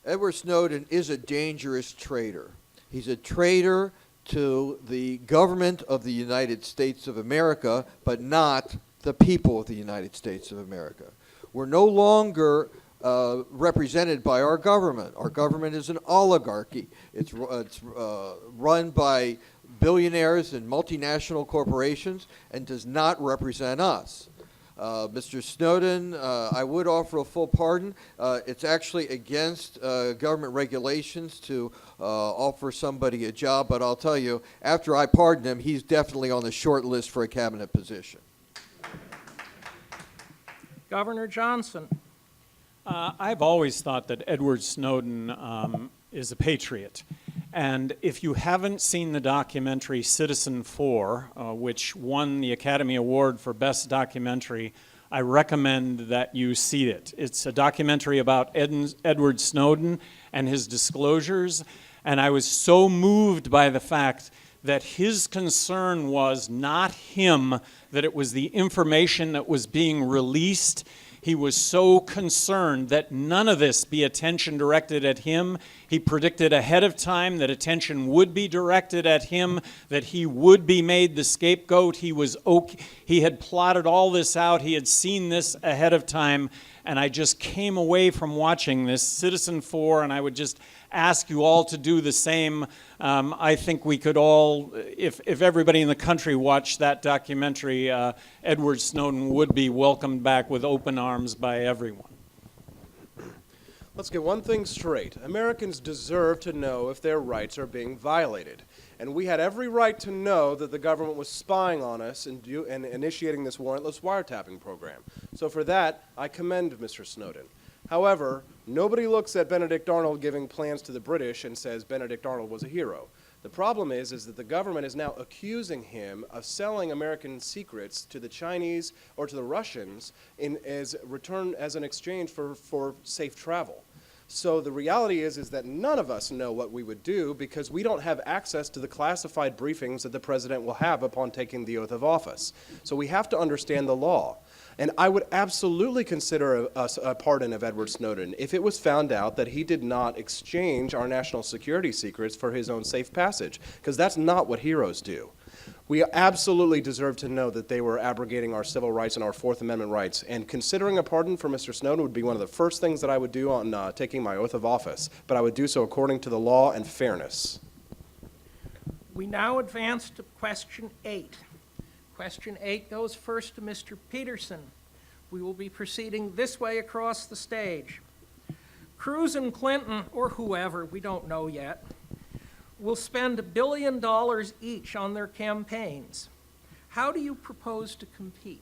Edward Snowden is a dangerous traitor. He's a traitor to the government of the United States of America, but not the people of the United States of America. We're no longer represented by our government. Our government is an oligarchy. It's run by billionaires and multinational corporations and does not represent us. Mr. Snowden, I would offer a full pardon. It's actually against government regulations to offer somebody a job, but I'll tell you, after I pardon him, he's definitely on the short list for a cabinet position. Governor Johnson. I've always thought that Edward Snowden is a patriot. And if you haven't seen the documentary Citizen 4, which won the Academy Award for Best Documentary, I recommend that you see it. It's a documentary about Edward Snowden and his disclosures, and I was so moved by the fact that his concern was not him, that it was the information that was being released. He was so concerned that none of this be attention directed at him. He predicted ahead of time that attention would be directed at him, that he would be made the scapegoat. He had plotted all this out. He had seen this ahead of time. and I just came away from watching this Citizen4, and I would just ask you all to do the same. I think we could all, if everybody in the country watched that documentary, Edward Snowden would be welcomed back with open arms by everyone. Let's get one thing straight. Americans deserve to know if their rights are being violated. And we had every right to know that the government was spying on us and initiating this warrantless wiretapping program. So for that, I commend Mr. Snowden. However, nobody looks at Benedict Arnold giving plans to the British and says Benedict Arnold was a hero. The problem is that the government is now accusing him of selling American secrets to the Chinese or to the Russians as an exchange for safe travel. So the reality is that none of us know what we would do because we don't have access to the classified briefings that the president will have upon taking the oath of office. So we have to understand the law. And I would absolutely consider a pardon of Edward Snowden if it was found out that he did not exchange our national security secrets for his own safe passage, because that's not what heroes do. We absolutely deserve to know that they were abrogating our civil rights and our Fourth Amendment rights, and considering a pardon for Mr. Snowden would be one of the first things that I would do on taking my oath of office, but I would do so according to the law and fairness. We now advance to question 8. Question 8 goes first to Mr. Peterson. We will be proceeding this way across the stage. Cruz and Clinton, or whoever, we don't know yet, will spend $1 billion each on their campaigns. How do you propose to compete?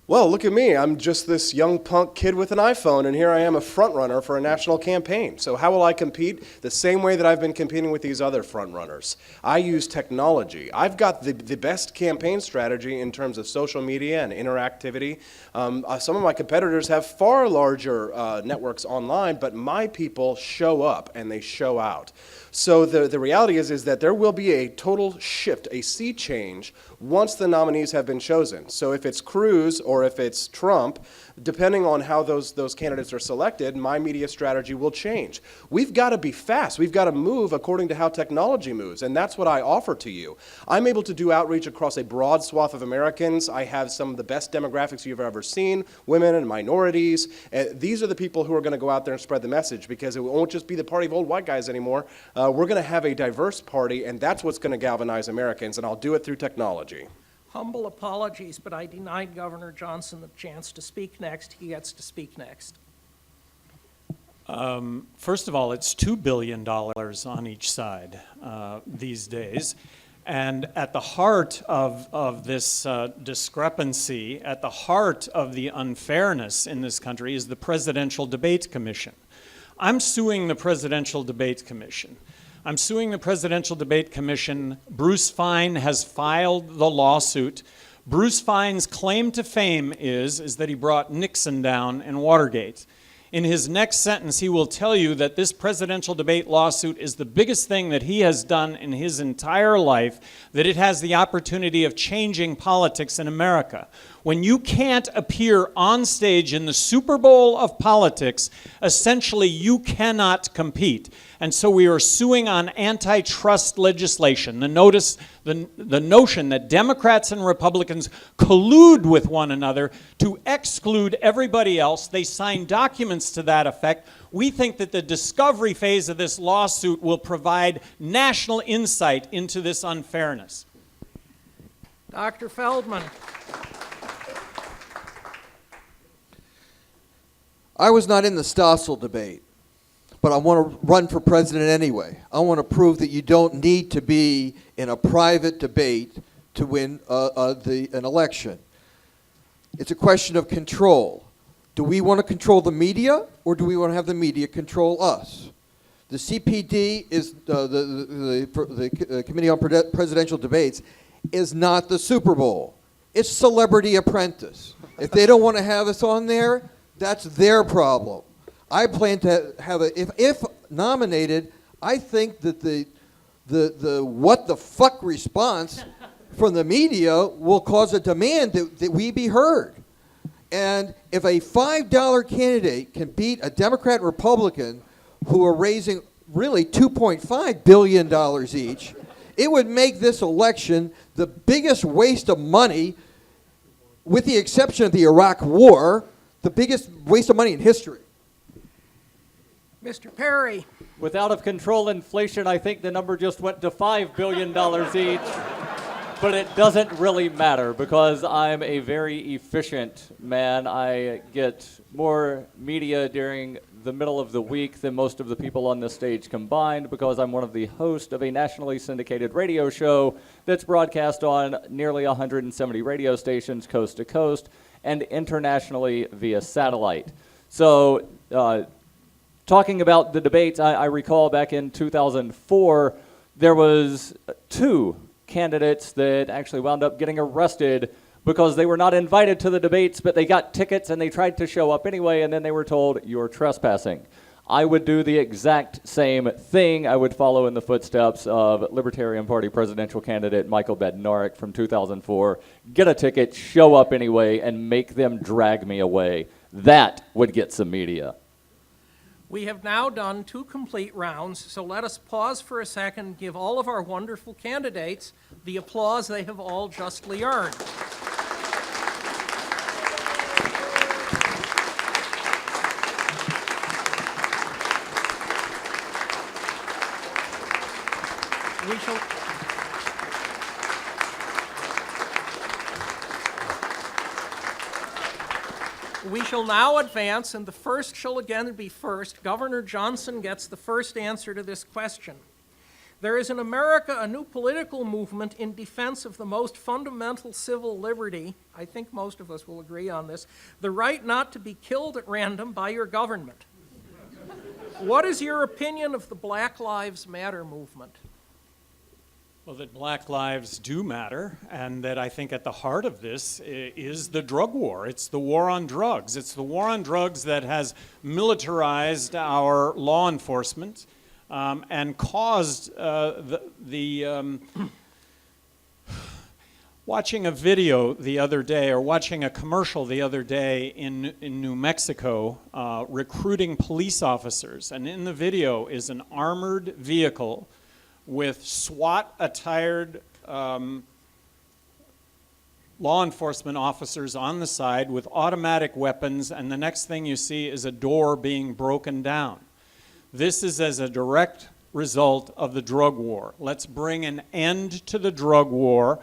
Well, look at me. I'm just this young punk kid with an iPhone, and here I am a front runner for a national campaign. So how will I compete? The same way that I've been competing with these other front runners. I use technology. I've got the best campaign strategy in terms of social media and interactivity. Some of my competitors have far larger networks online, but my people show up and they show out. So the reality is that there will be a total shift, a sea change, once the nominees have been chosen. So if it's Cruz or if it's Trump, depending on how those candidates are selected, my media strategy will change. We've got to be fast. We've got to move according to how technology moves, and that's what I offer to you. I'm able to do outreach across a broad swath of Americans. I have some of the best demographics you've ever seen, women and minorities. These are the people who are going to go out there and spread the message, because it won't just be the party of old white guys anymore. We're going to have a diverse party, and that's what's going to galvanize Americans, and I'll do it through technology. Humble apologies, but I denied Governor Johnson the chance to speak next. He gets to speak next. First of all, it's $2 billion on each side these days. And at the heart of this discrepancy, at the heart of the unfairness in this country is the Presidential Debate Commission. I'm suing the Presidential Debate Commission. I'm suing the Presidential Debate Commission. Bruce Fein has filed the lawsuit. Bruce Fein's claim to fame is that he brought Nixon down in Watergate. In his next sentence, he will tell you that this presidential debate lawsuit is the biggest thing that he has done in his entire life, that it has the opportunity of changing politics in America. When you can't appear on stage in the Super Bowl of politics, essentially you cannot compete. And so we are suing on antitrust legislation. The notion that Democrats and Republicans collude with one another to exclude everybody else. They sign documents to that effect. We think that the discovery phase of this lawsuit will provide national insight into this unfairness. Dr. Feldman. I was not in the Stossel debate, but I want to run for president anyway. I want to prove that you don't need to be in a private debate to win an election. It's a question of control. Do we want to control the media, or do we want to have the media control us? The CPD is the Committee on Presidential Debates is not the Super Bowl. It's Celebrity Apprentice. If they don't want to have us on there, that's their problem. I plan to have if nominated, I think that the what the fuck response from the media will cause a demand that we be heard. And if a $5 candidate can beat a Democrat Republican who are raising really $2.5 billion each, it would make this election the biggest waste of money, with the exception of the Iraq War, the biggest waste of money in history. Mr. Perry. With out of control inflation, I think the number just went to $5 billion each. But it doesn't really matter because I'm a very efficient man. I get more media during the middle of the week than most of the people on this stage combined because I'm one of the hosts of a nationally syndicated radio show that's broadcast on nearly 170 radio stations coast to coast and internationally via satellite. So talking about the debates, I recall back in 2004, there was two candidates that actually wound up getting arrested because they were not invited to the debates, but they got tickets and they tried to show up anyway, and then they were told, you're trespassing. I would do the exact same thing. I would follow in the footsteps of Libertarian Party presidential candidate Michael Bednarik from 2004, get a ticket, show up anyway, and make them drag me away. That would get some media. We have now done 2 complete rounds, so let us pause for a second and give all of our wonderful candidates the applause they have all justly earned. We shall now advance, and the first shall again be first. Governor Johnson gets the first answer to this question. There is in America a new political movement in defense of the most fundamental civil liberty, I think most of us will agree on this, the right not to be killed at random by your government. What is your opinion of the Black Lives Matter movement? Well, that Black lives do matter, and that I think at the heart of this is the drug war. It's the war on drugs. It's the war on drugs that has militarized our law enforcement and caused watching a video the other day, or watching a commercial the other day in New Mexico, recruiting police officers, and in the video is an armored vehicle with SWAT-attired law enforcement officers on the side with automatic weapons, and the next thing you see is a door being broken down. This is as a direct result of the drug war. Let's bring an end to the drug war.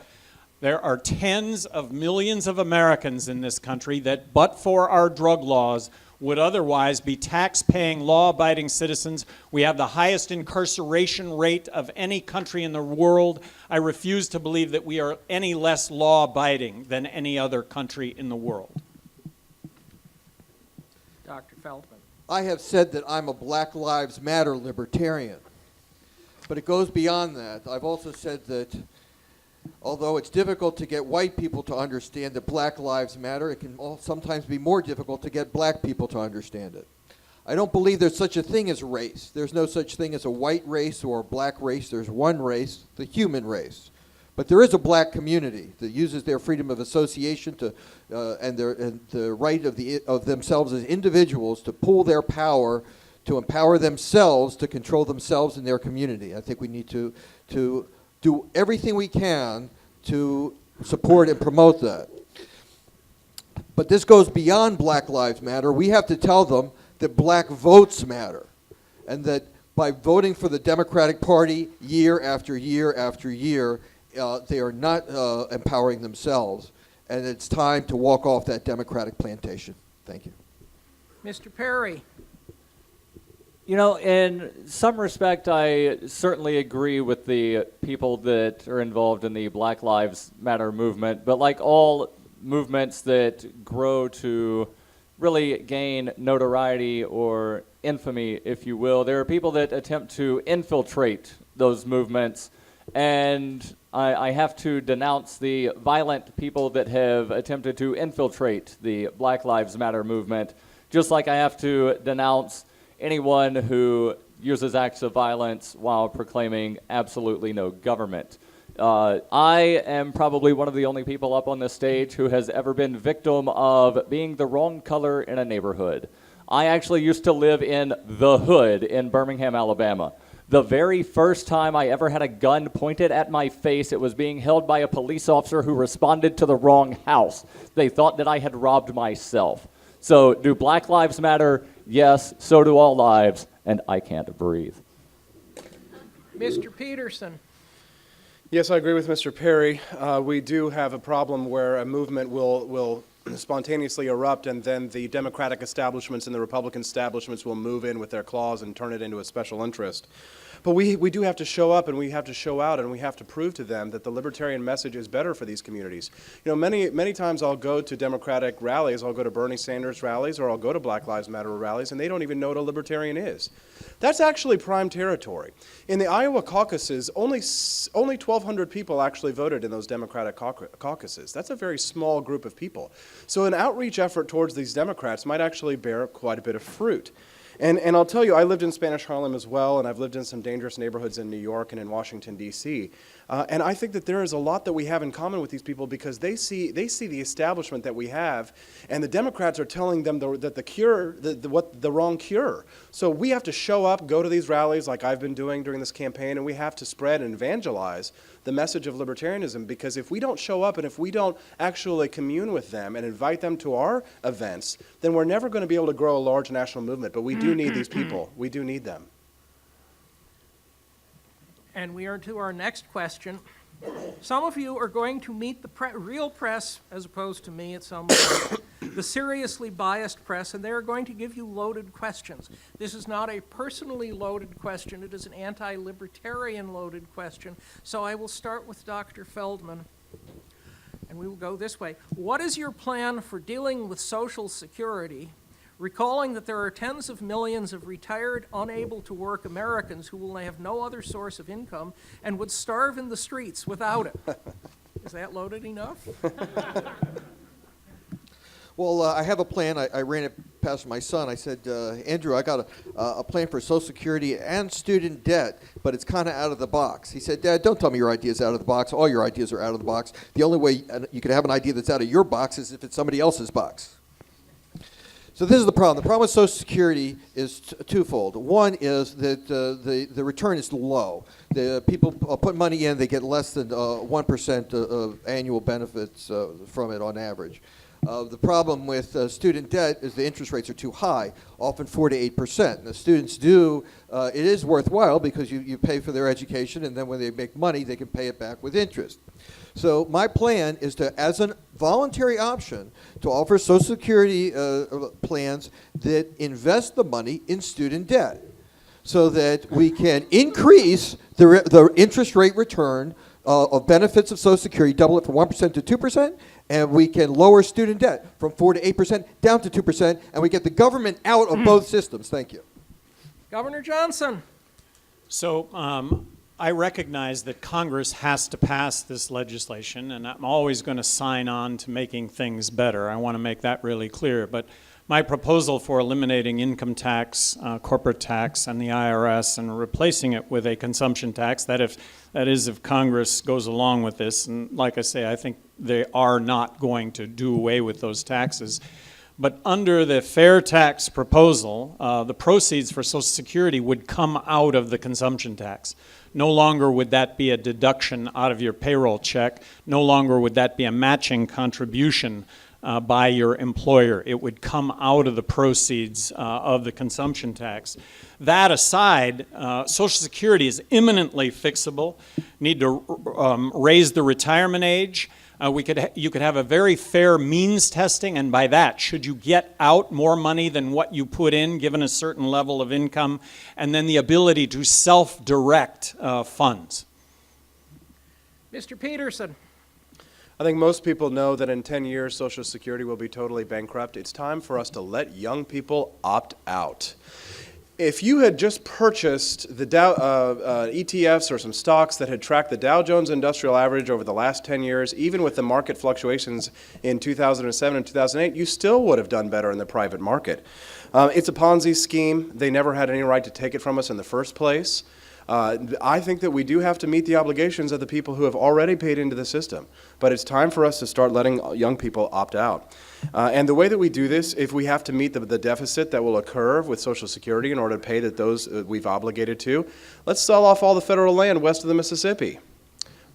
There are tens of millions of Americans in this country that, but for our drug laws, would otherwise be tax-paying, law-abiding citizens. We have the highest incarceration rate of any country in the world. I refuse to believe that we are any less law-abiding than any other country in the world. Dr. Feldman. I have said that I'm a Black Lives Matter libertarian, but it goes beyond that. I've also said that although it's difficult to get white people to understand that Black Lives Matter, it can sometimes be more difficult to get black people to understand it. I don't believe there's such a thing as race. There's no such thing as a white race or a black race. There's one race, the human race. But there is a black community that uses their freedom of association to, and the right of themselves as individuals to pool their power, to empower themselves to control themselves and their community. I think we need to do everything we can to support and promote that. But this goes beyond Black Lives Matter. We have to tell them that black votes matter, and that by voting for the Democratic Party year after year after year, they are not empowering themselves, and it's time to walk off that Democratic plantation. Thank you. Mr. Perry. You know, in some respect, I certainly agree with the people that are involved in the Black Lives Matter movement, but like all movements that grow to really gain notoriety or infamy, if you will, there are people that attempt to infiltrate those movements, and I have to denounce the violent people that have attempted to infiltrate the Black Lives Matter movement, just like I have to denounce anyone who uses acts of violence while proclaiming absolutely no government. I am probably one of the only people up on this stage who has ever been victim of being the wrong color in a neighborhood. I actually used to live in the hood in Birmingham, Alabama. The very first time I ever had a gun pointed at my face, it was being held by a police officer who responded to the wrong house. They thought that I had robbed myself. So do Black Lives Matter? Yes, so do all lives, and I can't breathe. Mr. Peterson. Yes, I agree with Mr. Perry. We do have a problem where a movement will spontaneously erupt, and then the Democratic establishments and the Republican establishments will move in with their claws and turn it into a special interest. But we do have to show up, and we have to show out, and we have to prove to them that the libertarian message is better for these communities. You know, many times I'll go to Democratic rallies, I'll go to Bernie Sanders rallies, or I'll go to Black Lives Matter rallies, and they don't even know what a libertarian is. That's actually prime territory. In the Iowa caucuses, only 1,200 people actually voted in those Democratic caucuses. That's a very small group of people. So an outreach effort towards these Democrats might actually bear quite a bit of fruit. And I'll tell you, I lived in Spanish Harlem as well, and I've lived in some dangerous neighborhoods in New York and in Washington, D.C. And I think that there is a lot that we have in common with these people because they see the establishment that we have, and the Democrats are telling them that the wrong cure. So we have to show up, go to these rallies like I've been doing during this campaign, and we have to spread and evangelize the message of libertarianism, because if we don't show up and if we don't actually commune with them and invite them to our events, then we're never going to be able to grow a large national movement. But we do need these people. We do need them. And we are to our next question. Some of you are going to meet the real press, as opposed to me at some point, the seriously biased press, and they are going to give you loaded questions. This is not a personally loaded question. It is an anti-libertarian loaded question. So I will start with Dr. Feldman, and we will go this way. What is your plan for dealing with Social Security, recalling that there are tens of millions of retired, unable to work Americans who will have no other source of income and would starve in the streets without it? Is that loaded enough? Well, I have a plan. I ran it past my son. I said, Andrew, I got a plan for Social Security and student debt, but it's kind of out of the box. He said, Dad, don't tell me your idea's out of the box. All your ideas are out of the box. The only way you can have an idea that's out of your box is if it's somebody else's box. So this is the problem. The problem with Social Security is twofold. One is that the return is low. The people put money in, they get less than 1% of annual benefits from it on average. The problem with student debt is the interest rates are too high, often 4 to 8%. And the students do, it is worthwhile because you pay for their education, and then when they make money, they can pay it back with interest. So my plan is to, as a voluntary option, to offer Social Security plans that invest the money in student debt so that we can increase the interest rate return of benefits of Social Security, double it from 1% to 2%, and we can lower student debt from 4 to 8% down to 2%, and we get the government out of both systems. Thank you. Governor Johnson. So I recognize that Congress has to pass this legislation, and I'm always going to sign on to making things better. I want to make that really clear. But my proposal for eliminating income tax, corporate tax, and the IRS and replacing it with a consumption tax, that is if Congress goes along with this, and like I say, I think they are not going to do away with those taxes. But under the fair tax proposal, the proceeds for Social Security would come out of the consumption tax. No longer would that be a deduction out of your payroll check. No longer would that be a matching contribution by your employer. It would come out of the proceeds of the consumption tax. That aside, Social Security is imminently fixable. Need to raise the retirement age. You could have a very fair means testing, and by that, should you get out more money than what you put in, given a certain level of income, and then the ability to self-direct funds. Mr. Peterson. I think most people know that in 10 years, Social Security will be totally bankrupt. It's time for us to let young people opt out. If you had just purchased the ETFs or some stocks that had tracked the Dow Jones Industrial Average over the last 10 years, even with the market fluctuations in 2007 and 2008, you still would have done better in the private market. It's a Ponzi scheme. They never had any right to take it from us in the first place. I think that we do have to meet the obligations of the people who have already paid into the system. But it's time for us to start letting young people opt out. And the way that we do this, if we have to meet the deficit that will occur with Social Security in order to pay those we've obligated to, let's sell off all the federal land west of the Mississippi.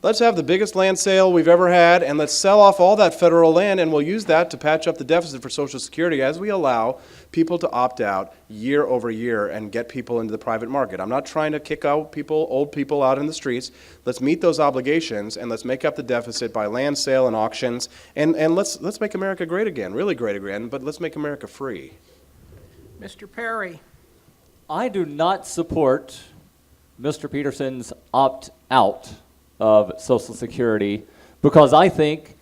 Let's have the biggest land sale we've ever had, and let's sell off all that federal land, and we'll use that to patch up the deficit for Social Security as we allow people to opt out year over year and get people into the private market. I'm not trying to kick out people, old people out in the streets. Let's meet those obligations, and let's make up the deficit by land sale and auctions, and let's make America great again, really great again, but let's make America free. Mr. Perry. I do not support Mr. Peterson's opt-out of Social Security because I think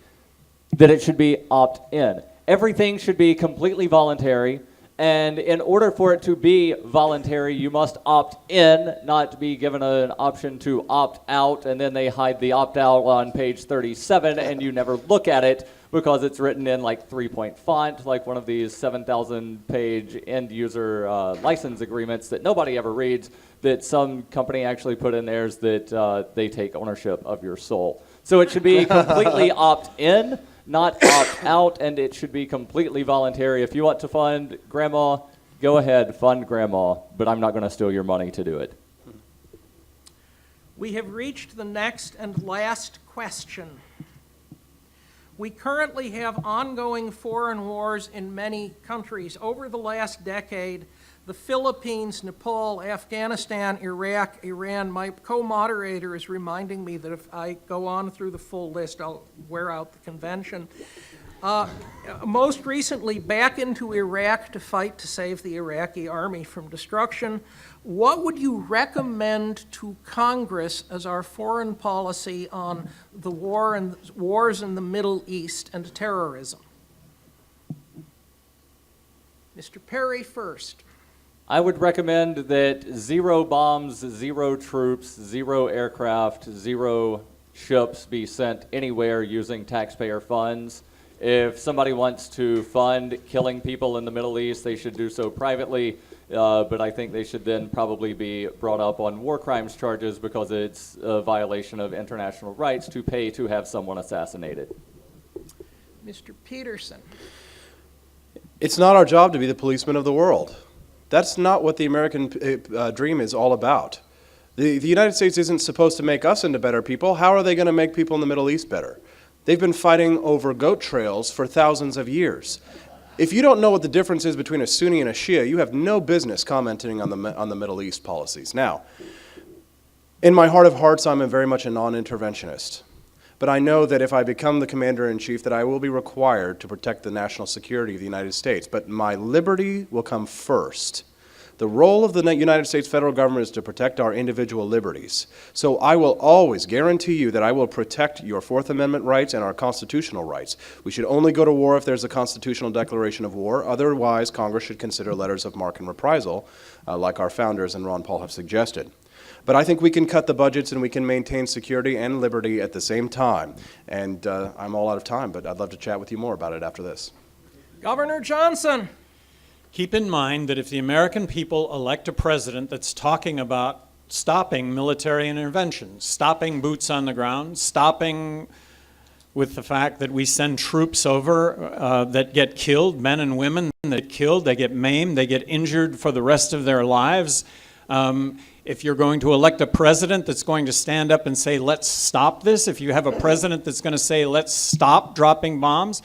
that it should be opt-in. Everything should be completely voluntary, and in order for it to be voluntary, you must opt in, not be given an option to opt out, and then they hide the opt-out on page 37, and you never look at it because it's written in like 3-point font, like one of these 7,000-page end-user license agreements that nobody ever reads, that some company actually put in theirs that they take ownership of your soul. So it should be completely opt-in, not opt-out, and it should be completely voluntary. If you want to fund Grandma, go ahead, fund Grandma, but I'm not going to steal your money to do it. We have reached the next and last question. We currently have ongoing foreign wars in many countries. Over the last decade, the Philippines, Nepal, Afghanistan, Iraq, Iran. My co-moderator is reminding me that if I go on through the full list, I'll wear out the convention. Most recently, back into Iraq to fight to save the Iraqi army from destruction. What would you recommend to Congress as our foreign policy on the wars in the Middle East and terrorism? Mr. Perry first. I would recommend that 0 bombs, 0 troops, 0 aircraft, 0 ships be sent anywhere using taxpayer funds. If somebody wants to fund killing people in the Middle East, they should do so privately, but I think they should then probably be brought up on war crimes charges because it's a violation of international rights to pay to have someone assassinated. Mr. Peterson. It's not our job to be the policeman of the world. That's not what the American dream is all about. The United States isn't supposed to make us into better people. How are they going to make people in the Middle East better? They've been fighting over goat trails for thousands of years. If you don't know what the difference is between a Sunni and a Shia, you have no business commenting on the Middle East policies. Now, in my heart of hearts, I'm very much a non-interventionist. But I know that if I become the commander-in-chief, that I will be required to protect the national security of the United States. But my liberty will come first. The role of the United States federal government is to protect our individual liberties. So I will always guarantee you that I will protect your Fourth Amendment rights and our constitutional rights. We should only go to war if there's a constitutional declaration of war. Otherwise, Congress should consider letters of marque and reprisal, like our founders and Ron Paul have suggested. But I think we can cut the budgets and we can maintain security and liberty at the same time. And I'm all out of time, but I'd love to chat with you more about it after this. Governor Johnson. Keep in mind that if the American people elect a president that's talking about stopping military interventions, stopping boots on the ground, stopping with the fact that we send troops over that get killed, men and women that get killed, they get maimed, they get injured for the rest of their lives. If you're going to elect a president that's going to stand up and say, let's stop this, if you have a president that's going to say, let's stop dropping bombs,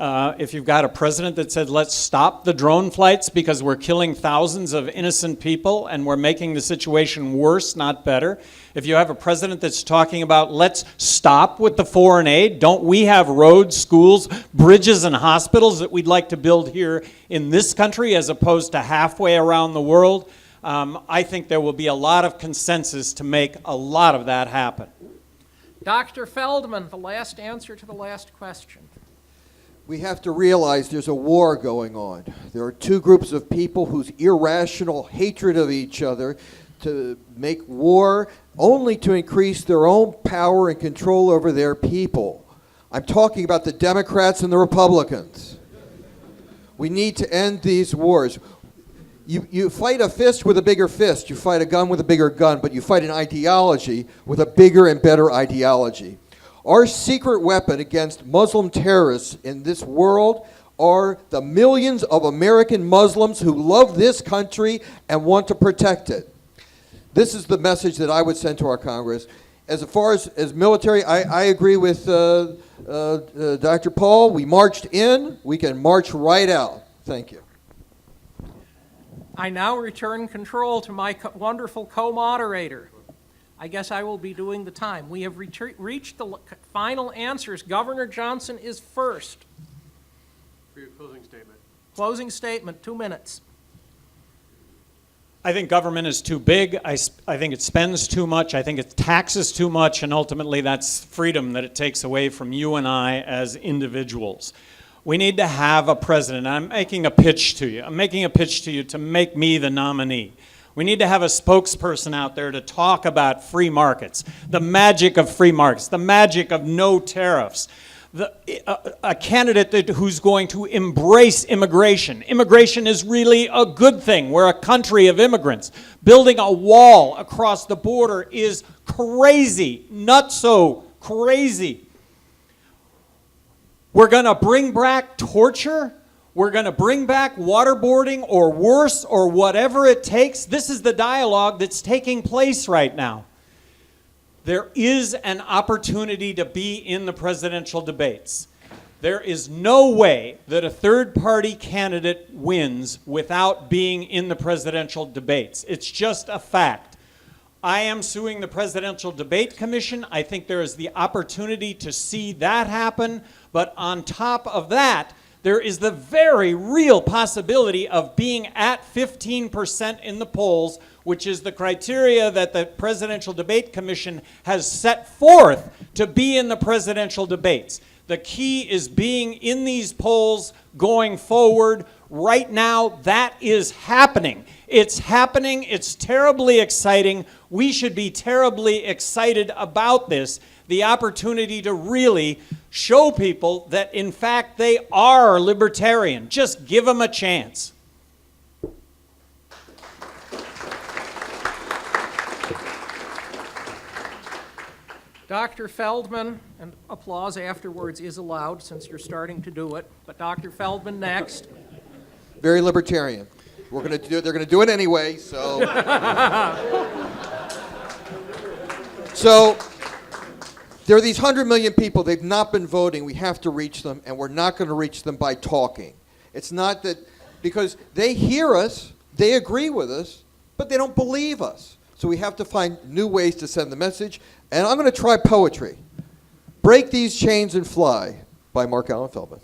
if you've got a president that said, let's stop the drone flights because we're killing thousands of innocent people and we're making the situation worse, not better. If you have a president that's talking about, let's stop with the foreign aid. Don't we have roads, schools, bridges, and hospitals that we'd like to build here in this country as opposed to halfway around the world? I think there will be a lot of consensus to make a lot of that happen. Dr. Feldman, the last answer to the last question. We have to realize there's a war going on. There are two groups of people whose irrational hatred of each other to make war only to increase their own power and control over their people. I'm talking about the Democrats and the Republicans. We need to end these wars. You fight a fist with a bigger fist. You fight a gun with a bigger gun, but you fight an ideology with a bigger and better ideology. Our secret weapon against Muslim terrorists in this world are the millions of American Muslims who love this country and want to protect it. This is the message that I would send to our Congress. as far as military, I agree with Dr. Paul. We marched in. We can march right out. Thank you. I now return control to my wonderful co-moderator. I guess I will be doing the time. We have reached the final answers. Governor Johnson is first. For your closing statement. Closing statement, 2 minutes. I think government is too big. I think it spends too much. I think it taxes too much, and ultimately that's freedom that it takes away from you and I as individuals. We need to have a president. I'm making a pitch to you. I'm making a pitch to you to make me the nominee. We need to have a spokesperson out there to talk about free markets, the magic of free markets, the magic of no tariffs. A candidate who's going to embrace immigration. Immigration is really a good thing. We're a country of immigrants. Building a wall across the border is crazy, not so crazy. We're going to bring back torture. We're going to bring back waterboarding or worse or whatever it takes. This is the dialogue that's taking place right now. There is an opportunity to be in the presidential debates. There is no way that a third-party candidate wins without being in the presidential debates. It's just a fact. I am suing the Presidential Debate Commission. I think there is the opportunity to see that happen. But on top of that, there is the very real possibility of being at 15% in the polls, which is the criteria that the Presidential Debate Commission has set forth to be in the presidential debates. The key is being in these polls going forward. Right now, that is happening. It's happening. It's terribly exciting. We should be terribly excited about this. The opportunity to really show people that, in fact, they are libertarian. Just give them a chance. Dr. Feldman, and applause afterwards is allowed since you're starting to do it, but Dr. Feldman next. Very libertarian. We're going to do it. They're going to do it anyway. So, so there are these 100 million people. They've not been voting. We have to reach them, and we're not going to reach them by talking. It's not that because they hear us, they agree with us, but they don't believe us. So we have to find new ways to send the message. And I'm going to try poetry. Break These Chains and Fly by Mark Allen Feldman.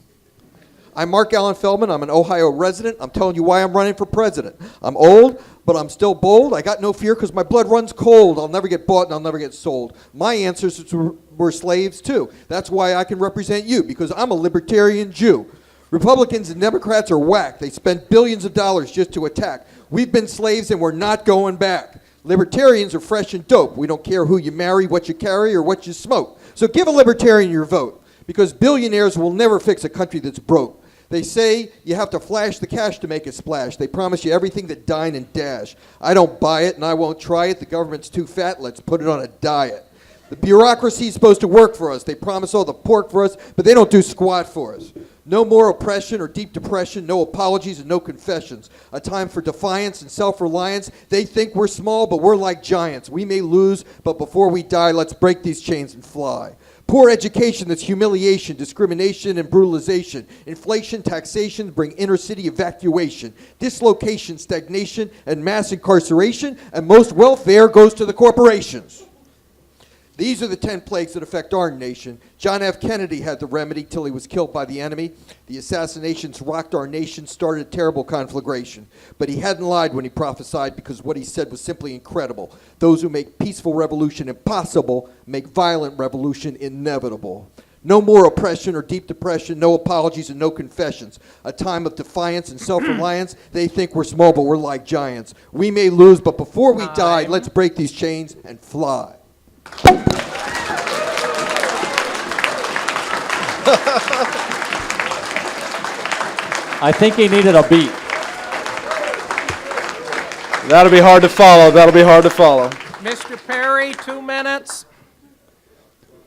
I'm Mark Allen Feldman. I'm an Ohio resident. I'm telling you why I'm running for president. I'm old, but I'm still bold. I got no fear because my blood runs cold. I'll never get bought and I'll never get sold. My ancestors were slaves too. That's why I can represent you, because I'm a libertarian Jew. Republicans and Democrats are whack. They spend billions of dollars just to attack. We've been slaves and we're not going back. Libertarians are fresh and dope. We don't care who you marry, what you carry, or what you smoke. So give a libertarian your vote, because billionaires will never fix a country that's broke. They say you have to flash the cash to make a splash. They promise you everything that dine and dash. I don't buy it and I won't try it. The government's too fat. Let's put it on a diet. The bureaucracy is supposed to work for us. They promise all the pork for us, but they don't do squat for us. No more oppression or deep depression, no apologies and no confessions. A time for defiance and self-reliance. They think we're small, but we're like giants. We may lose, but before we die, let's break these chains and fly. Poor education that's humiliation, discrimination, and brutalization. Inflation, taxation bring inner city evacuation. Dislocation, stagnation, and mass incarceration, and most welfare goes to the corporations. These are the 10 plagues that affect our nation. John F. Kennedy had the remedy till he was killed by the enemy. The assassinations rocked our nation, started a terrible conflagration. But he hadn't lied when he prophesied, because what he said was simply incredible. Those who make peaceful revolution impossible make violent revolution inevitable. No more oppression or deep depression, no apologies and no confessions. A time of defiance and self-reliance. They think we're small, but we're like giants. We may lose, but before we die, let's break these chains and fly. I think he needed a beat. That'll be hard to follow. That'll be hard to follow. Mr. Perry, 2 minutes.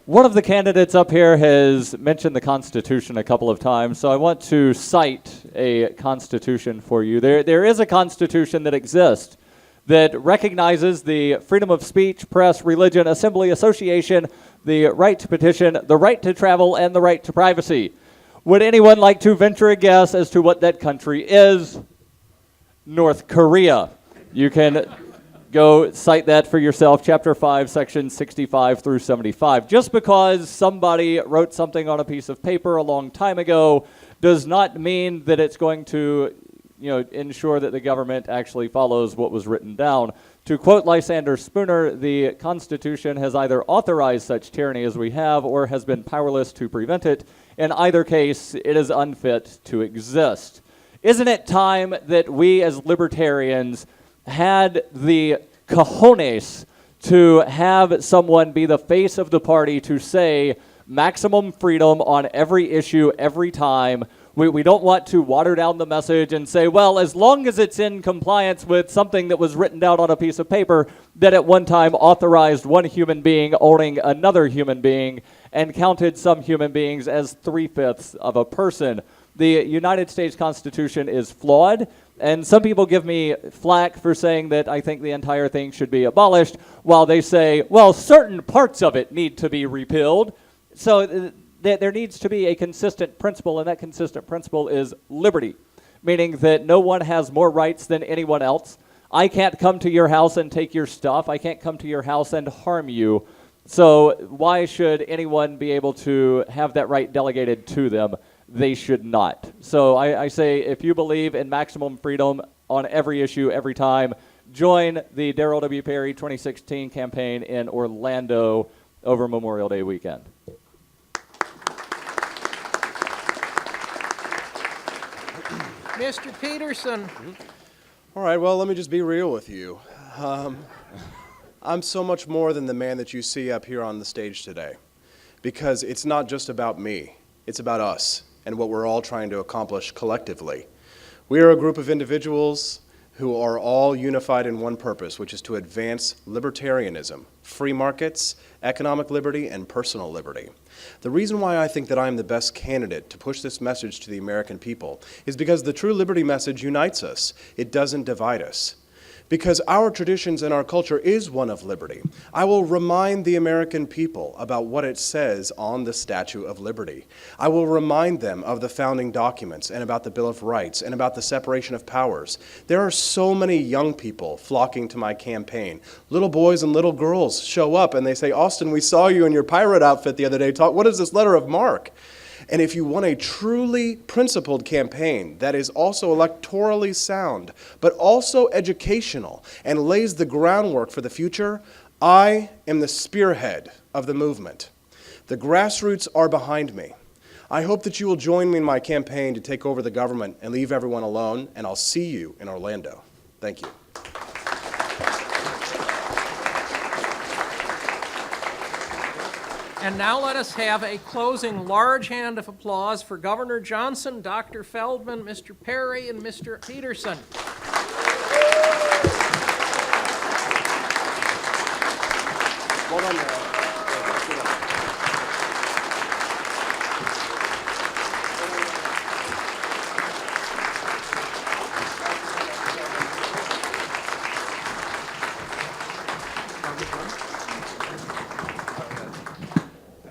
One of the candidates up here has mentioned the Constitution a couple of times, so I want to cite a Constitution for you. There is a Constitution that exists that recognizes the freedom of speech, press, religion, assembly, association, the right to petition, the right to travel, and the right to privacy. Would anyone like to venture a guess as to what that country is? North Korea. You can go cite that for yourself, Chapter 5, Section 65 through 75. Just because somebody wrote something on a piece of paper a long time ago does not mean that it's going to ensure that the government actually follows what was written down. To quote Lysander Spooner, the Constitution has either authorized such tyranny as we have or has been powerless to prevent it. In either case, it is unfit to exist. Isn't it time that we as libertarians had the cojones to have someone be the face of the party to say maximum freedom on every issue, every time? We don't want to water down the message and say, well, as long as it's in compliance with something that was written down on a piece of paper that at one time authorized one human being owning another human being and counted some human beings as 3/5 of a person. The United States Constitution is flawed, and some people give me flack for saying that I think the entire thing should be abolished, while they say, well, certain parts of it need to be repealed. So there needs to be a consistent principle, and that consistent principle is liberty, meaning that no one has more rights than anyone else. I can't come to your house and take your stuff. I can't come to your house and harm you. So why should anyone be able to have that right delegated to them? They should not. So I say, if you believe in maximum freedom on every issue, every time, join the Darrell W. Perry 2016 campaign in Orlando over Memorial Day weekend. Mr. Peterson. All right, well, let me just be real with you. I'm so much more than the man that you see up here on the stage today, because it's not just about me. It's about us and what we're all trying to accomplish collectively. We are a group of individuals who are all unified in one purpose, which is to advance libertarianism, free markets, economic liberty, and personal liberty. The reason why I think that I'm the best candidate to push this message to the American people is because the true liberty message unites us. It doesn't divide us. Because our traditions and our culture is one of liberty. I will remind the American people about what it says on the Statue of Liberty. I will remind them of the founding documents and about the Bill of Rights and about the separation of powers. There are so many young people flocking to my campaign. Little boys and little girls show up and they say, Austin, we saw you in your pirate outfit the other day. What is this letter of marque? And if you want a truly principled campaign that is also electorally sound, but also educational and lays the groundwork for the future, I am the spearhead of the movement. The grassroots are behind me. I hope that you will join me in my campaign to take over the government and leave everyone alone, and I'll see you in Orlando. Thank you. And now let us have a closing large hand of applause for Governor Johnson, Dr. Feldman, Mr. Perry, and Mr. Peterson. Well done, Mayor.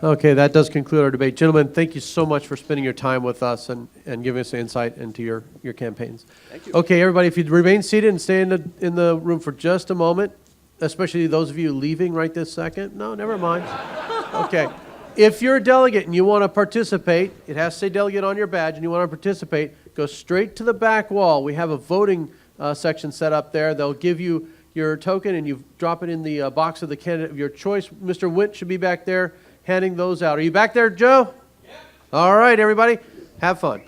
Okay, that does conclude our debate. Gentlemen, thank you so much for spending your time with us and giving us insight into your campaigns. Thank you. Okay, everybody, if you'd remain seated and stay in the room for just a moment, especially those of you leaving right this second. No, never mind. Okay. If you're a delegate and you want to participate, it has to say delegate on your badge, and you want to participate, go straight to the back wall. We have a voting section set up there. They'll give you your token, and you drop it in the box of the candidate of your choice. Mr. Witt should be back there handing those out. Are you back there, Joe? Yeah. All right, everybody. Have fun.